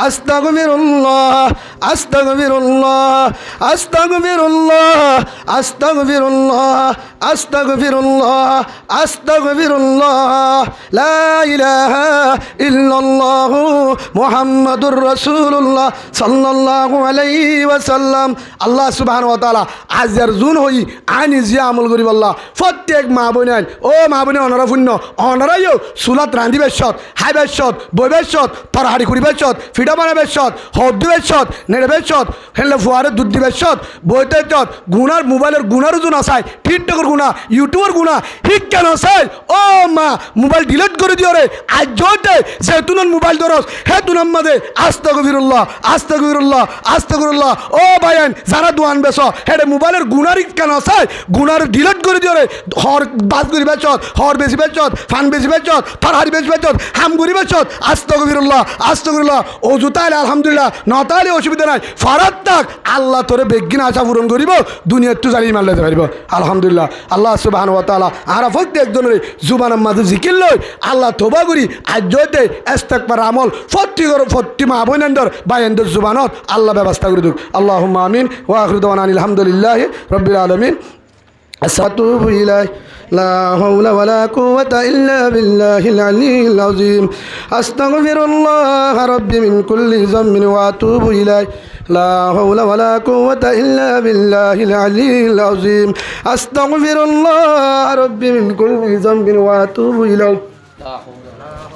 আস্তাগফিরুল্লাহ আস্তাগফিরুল্লাহ আস্তাগফিরুল্লাহ আস্তাগফিরুল্লাহ আস্তাগফিরুল্লাহ আস্তাগফিরুল্লাহ লা ইলাহা ইল্লাল্লাহ মুহাম্মাদুর রাসূলুল্লাহ সাল্লাল্লাহু আলাইহি ওয়াসাল্লাম আল্লাহ সুবহানাহু ওয়া তাআলা আজের জুন হই আইনি জিয়া আমল করিব আল্লাহ প্রত্যেক মা বোনেন ও মা বোনে অনারা পুণ্য অনারাইও সুলাত রান্ধিবে সৎ হাইবে সৎ বইবে সৎ তরহারি করিবে সৎ ফিডা বানাবে সৎ হদ দিবে সৎ নেড়বে সৎ হেলে ফুয়ারে দুধ দিবে সৎ বইতে সৎ গুনার মোবাইলের গুনার জুন আসায় টিকটকের গুণা ইউটিউবের গুণা ঠিক কেন আসায় ও মা মোবাইল ডিলিট করে দিও রে আজ জয়তে যে তুন মোবাইল ধরস হে তুনার মাঝে আস্তাগফিরুল্লাহ আস্তাগফিরুল্লাহ আস্তাগফিরুল্লাহ ও ভাইয়ান যারা দোয়ান বেছ হেডে মোবাইলের গুনার কেন আসায় গুনার ডিলিট করে দিও রে হর বাস করিবে সৎ হর বেশি বেচত ফান বেশি বেচত তরহারি বেশি বেচত হাম করিবে সৎ আস্তাগফিরুল্লাহ আস্তাগফিরুল্লাহ ও জুতাইলে আলহামদুলিল্লাহ নতাইলে অসুবিধা নাই ফারাত তাক আল্লাহ তোরে বেগিন আশা পূরণ করিব দুনিয়ার তো জানি মারলে পারিব আলহামদুলিল্লাহ আল্লাহ সুবহানাহু ওয়া তাআলা আর প্রত্যেকজনের জুবানের মাঝে জিকির লই আল্লাহ তওবা করি আজ জয়তে ইস্তেগফার আমল ফত্তি মা বোনেন্দর বাইন্দর জুবানত আল্লাহ ব্যবস্থা করে দিক আল্লাহুম্মা আমিন ওয়া আখিরু দাওয়ানা আলহামদুলিল্লাহি রাব্বিল আলামিন আস্তাগফিরু ইলাইহি لا حول ولا قوة إلا بالله العلي العظيم أستغفر الله ربي من كل ذنب وأتوب إليه لا حول ولا قوة إلا بالله العلي العظيم أستغفر الله ربي من كل ذنب وأتوب إليه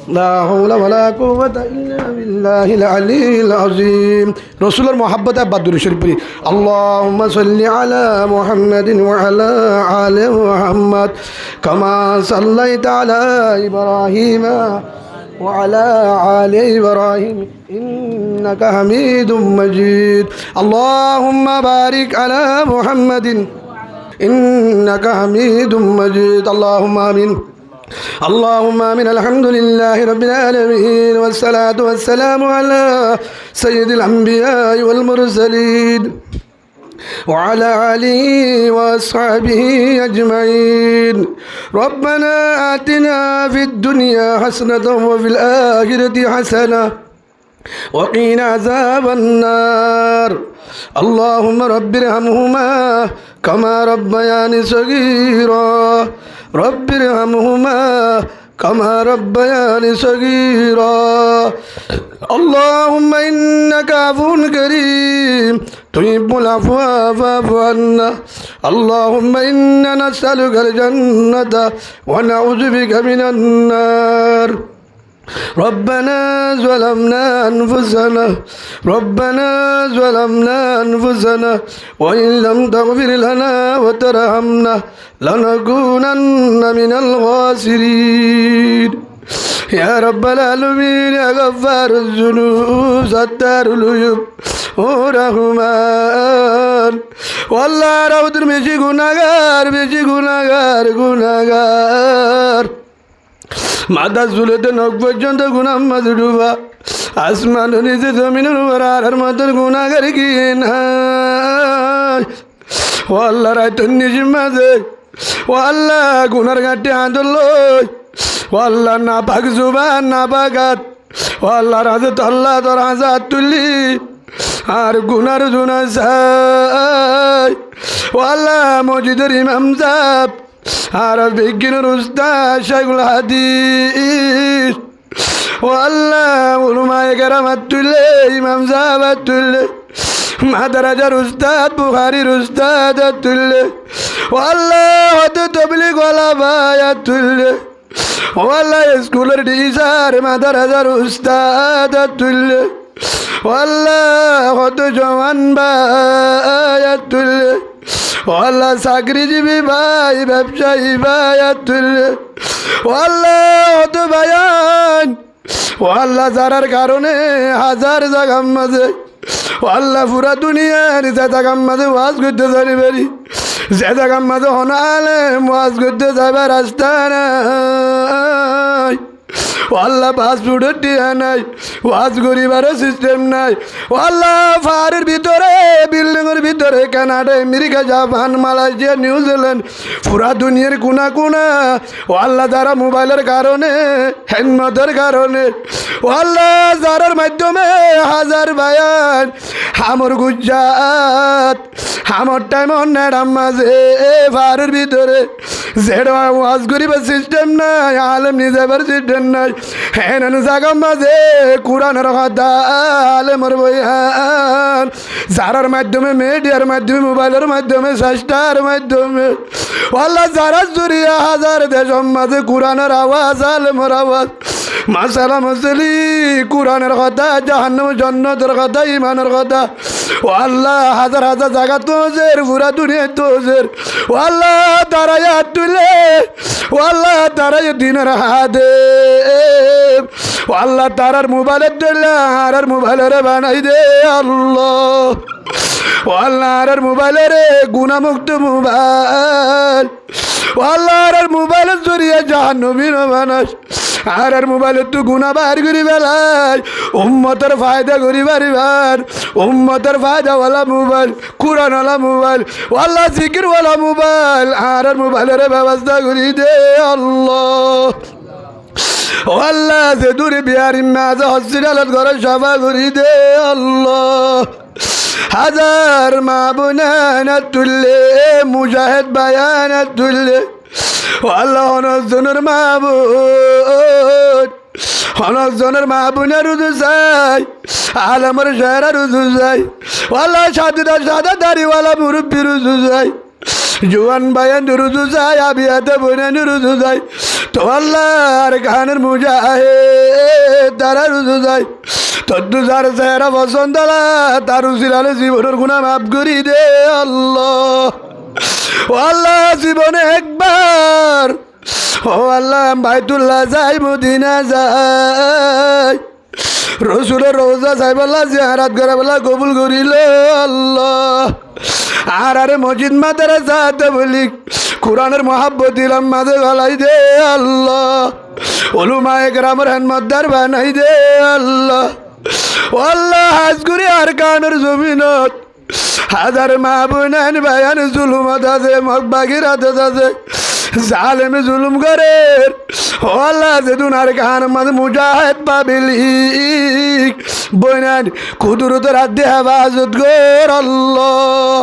لا حول ولا قوة إلا بالله العلي العظيم رسول المحبة بدر الشريف اللهم صل على محمد وعلى آل محمد كما صليت على إبراهيم وعلى آل إبراهيم إنك حميد مجيد اللهم بارك على محمد إنك حميد مجيد اللهم آمين اللهم آمين الحمد لله رب العالمين والصلاة والسلام على سيد الأنبياء والمرسلين وعلى آله وأصحابه أجمعين ربنا آتنا في الدنيا حسنة وفي الآخرة حسنة وقنا عذاب النار النار اللهم رب ارحمهما كما ربياني صغيرا رب ارحمهما كما ربياني صغيرا اللهم إنك عفو كريم تحب العفو فاعف عنا اللهم إنا نسألك الجنة ونعوذ بك من النار ربنا ظلمنا أنفسنا وإن لم تغفر لنا وترحمنا لنكونن من الخاسرين يا رب العالمين يا غفار الذنوب ستار العيوب ও রহমান আল্লাহ রাউদের বেশি গুনাহগার মাথা চুলেতে নখ পর্যন্ত গুনাহ মাঝে ডুবা আসমান নিচে জমিনের উপর আর মতন গুনাহগার কি নাই ও আল্লাহ রাইতন নিজের মাঝে ও আল্লাহ গুনার ঘাটে আঁদল ও আল্লাহ না পাক জুবান না পাকাত ও আল্লাহ রাজে তল্লা তোর হাজার তুললি আর গুনার জুনা চাই ও আল্লাহ মসজিদের ইমাম সাহেব আর বিজ্ঞানের উস্তাদ শাইখুল হাদিস ও আল্লাহ উলমায়ে কেরামাত তুললে ইমাম সাহেব তুললে মাদ্রাসার উস্তাদ বুখারীর উস্তাদ তুললে ও আল্লাহ হত তবলিগ ওয়ালা ভাই তুললে ও আল্লাহ স্কুলের টিচার মাদ্রাসার উস্তাদ তুললে ও আল্লাহ হত জওয়ান ভাই তুললে ও আল্লাহ চাকরিজীবী ভাই ব্যবসায়ী ভাই তুললে ও আল্লাহ হত বায়ান ও আল্লাহ যারার কারণে হাজার জায়গার মাঝে ও আল্লাহ পুরা দুনিয়ার যে জায়গার মাঝে ওয়াজ করতে জানি পারি যে জায়গার মাঝে হনালে ওয়াজ করতে যাবার রাস্তা নাই ও আল্লাহ পাসপোর্টের টিয়া নাই ওয়াজ করিবার সিস্টেম নাই ও আল্লাহ পাহাড়ের ভিতরে বিল্ডিংয়ের ভিতরে Canada America Japan Malaysia New Zealand পুরা দুনিয়ার কোনা কোনা ও আল্লাহ যারা মোবাইলের কারণে হেলমেটের কারণে ও আল্লাহ যারার মাধ্যমে হাজার বায়ান হামর গুজরাট হামর টাইম অন্যায় মাঝে পাহাড়ের ভিতরে যেটা ওয়াজ করিবার সিস্টেম নাই আলেম নিয়ে যাবার সিস্টেম নাই হ্যাঁ জাগার মাঝে কোরআনের কথা আলেমর বয়ান যারার মাধ্যমে মিডিয়ার মাধ্যমে মোবাইলের মাধ্যমে চেষ্টার মাধ্যমে আল্লাহ যারা জুড়িয়া হাজার দেশের মাঝে কোরআনের আওয়াজ আলেমর আওয়াজ মাসালা মসলি কোরআনের কথা জাহান্নাম জান্নাতের কথা ইমানের কথা ও আল্লাহ হাজার হাজার জায়গা তোজের পুরা দুনিয়া তোজের ও আল্লাহ তারাই হাত তুলে ও আল্লাহ তারাই দিনের হাতে ও আল্লাহ তারার মোবাইলের দিলে আর মোবাইলের বানাই দে আল্লাহ ও আল্লাহ আর মোবাইলের গুণামুক্ত মোবাইল ও আল্লাহ আর মোবাইলের জড়িয়ে জাহান্নামীর বানাস আর মোবাইলের তো গুণা বার করি বেলায় উম্মতের ফায়দা করি পারিবার উম্মতের ফায়দাওয়ালা মোবাইল কোরআনওয়ালা মোবাইল আল্লাহ জিকিরওয়ালা মোবাইল আর মোবাইলের ব্যবস্থা করি দে আল্লাহ ও আল্লাহ যে দূরে বিহার মাঝে হসপিটালত ঘরে সভা করি দে আল্লাহ হাজার মা বোনা তুললে মুজাহিদ বায়ান তুললে আল্লাহ অনজনের মাহবুব অনজনের মাহবুনের রুজু চাই আলমের শেহরা রুজু চাই আল্লাহ সাদা দাড়িওয়ালা মুরব্বী রুজু চাই জোয়ান বায়ান রুজু চাই আবিয়াতে বইনানি রুজু চাই তো আল্লাহ আর খানের মুজাহে তারা রুজু চাই তদ্দু যার চেহারা পছন্দ তার উচিলালে জীবনের গুণা মাফ করি দে আল্লাহ ও আল্লাহ জীবনে একবার ও আল্লাহ বাইতুল্লাহ যাই মদিনা যাই রসুলের রোজা যাই বলা জিয়ারাত করে বলা কবুল করিল আল্লাহ আর আরে মসজিদ মাদারে যাতে বলি কোরআনের মহাব্বত দিলাম মাঝে গলাই দে আল্লাহ উলুমায়ে কেরামের হেনমতদার বানাই দে আল্লাহ ও আল্লাহ হাজগুড়ি আর কানের জমিনত হাজার মা বোনান বায়ান জুলুমত আছে মগ বাগিরাত আছে জালেমে জুলুম করে ও আল্লাহ যেদিন আর কান মাঝে মুজাহিদ পাবিলিক বইনান কুদরতের হাত দিয়ে হেফাজত কর আল্লাহ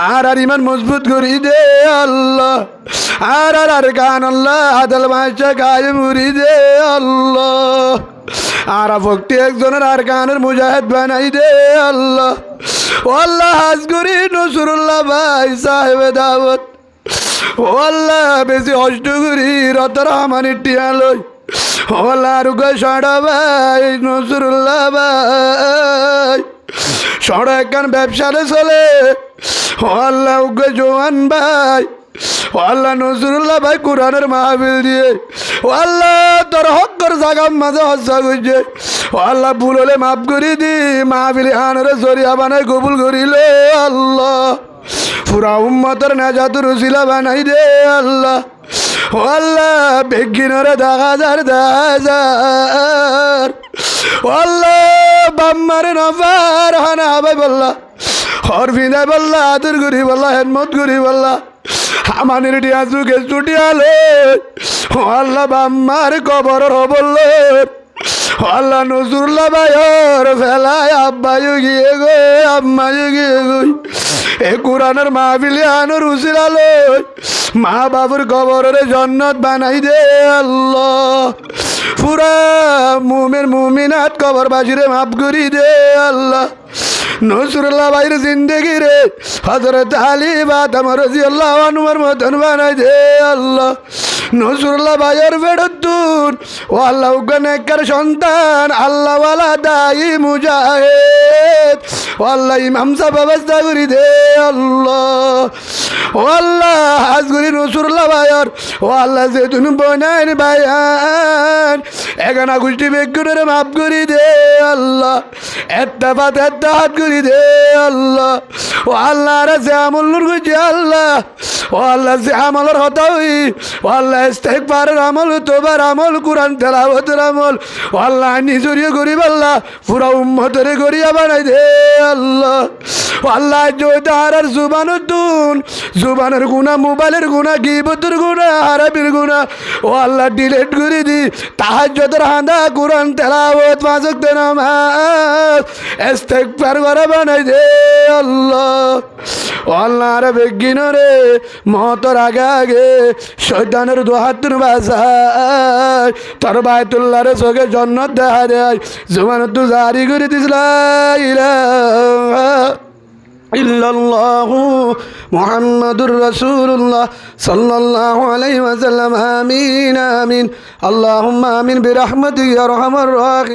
আর ইমান মজবুত করি দে আল্লাহ আর কান আল্লাহ আদল বাদশা কায়ে মুরি দে আল্লাহ আর ভক্তি একজনের আর কানের মুজাহিদ বানাই দে আল্লাহ ও আল্লাহ হাজগুরি নসরুল্লাহ ভাই সাহেবে দাওয়াত ও আল্লাহ বেশি কষ্ট করি রত রহমানের টিয়া লই ও আল্লাহ রুগা সাড়া ভাই নসরুল্লাহ ভাই সাড়া একখান ব্যবসারে চলে ও আল্লাহ উগে জোয়ান ভাই ও আল্লাহ নজরুল্লাহ ভাই কোরআনের মাহফিল দিয়ে ও আল্লাহ তোর হকর জাগাম মাঝে হজ্জা করছে ও আল্লাহ ভুল হলে মাফ করি দি মাহফিল হানের জরিয়া বানাই কবুল করিল আল্লাহ পুরা উম্মতের নাজাতুর উসিলা বানাই দে আল্লাহ ও আল্লাহ বেগিনরে দেখা যার ও আল্লাহ বাম্মারে নফার হানা ভাই বললা হর ফিদাই বললা আদর করি বললা হেদমত করি বললা আমানের টিয়া যুগে ছুটিয়ালে ও আল্লাহ বাম্মার কবর বলল আল্লাহ নজরুল্লাহ ভাইয়ের ফেলায় আব্বায়ু গিয়ে গো আম্মায়ু গিয়ে গই এ কোরআনের মাহফিলে আনোর উসিলালো মা বাবুর কবরের জন্নত বানাই দে আল্লাহ পুরা মুমিনাত কবরবাসীরে মাফ করি দে আল্লাহ নসরুল্লাহ ভাইয়ের জিন্দেগি রে হযরত আলী বাদাম রাদিয়াল্লাহু আনহুর মতন বানাই দে আল্লাহ নসরুল্লাহ ভাইয়ের ফেরতুন ও আল্লাহ উগনেকার সন্তান আল্লাহ ওয়ালা দাই মুজাহিদ ও আল্লাহ ইমাম সাহেব ব্যবস্থা করি দে আল্লাহ ও আল্লাহ হাজগুরি নসরুল্লাহ ভাইয়ের ও আল্লাহ যেতুন বনাইন ভাইয়ান এখানা গোষ্ঠী বেগুনের মাফ করি দে আল্লাহ একটা হাত করি দে আল্লাহ ও আল্লাহ রে যে আমল নূর গুজি আল্লাহ ও আল্লাহ যে আমলের হতাই ও আল্লাহ ইস্তেগফারের আমল তোবার আমল কোরআন তেলাওয়াতের আমল ও আল্লাহ নিজরিয়ে গরিব আল্লাহ পুরা উম্মতের গরিয়া বানাই দে আল্লাহ ও আল্লাহ জয়দার জুবানের গুনাহ মোবাইলের গুনাহ গীবতের গুনাহ আরবির গুনাহ ও আল্লাহ ডিলিট করে দি তাহাজ্জুদের হাঁদা কোরআন তেলাওয়াত পাঁচ ওয়াক্ত নামাজ ইস্তেগফার করে বানাই দে আল্লাহ ও আল্লাহ রে বেগিনরে মতর আগে শয়তানের দুহাতুর বাসায় তোর বাইতুল্লাহর চোখে জান্নাত দেখা দেয় জুবানত তু জারি করে দিস লা ইলাহা ইল্লাল্লাহু মুহাম্মাদুর রাসূলুল্লাহ সাল্লাল্লাহু আলাইহি ওয়াসাল্লাম আমিন আমিন আল্লাহুম্মা আমিন বিরহমাতিকা ইয়া আরহামার রাহিম।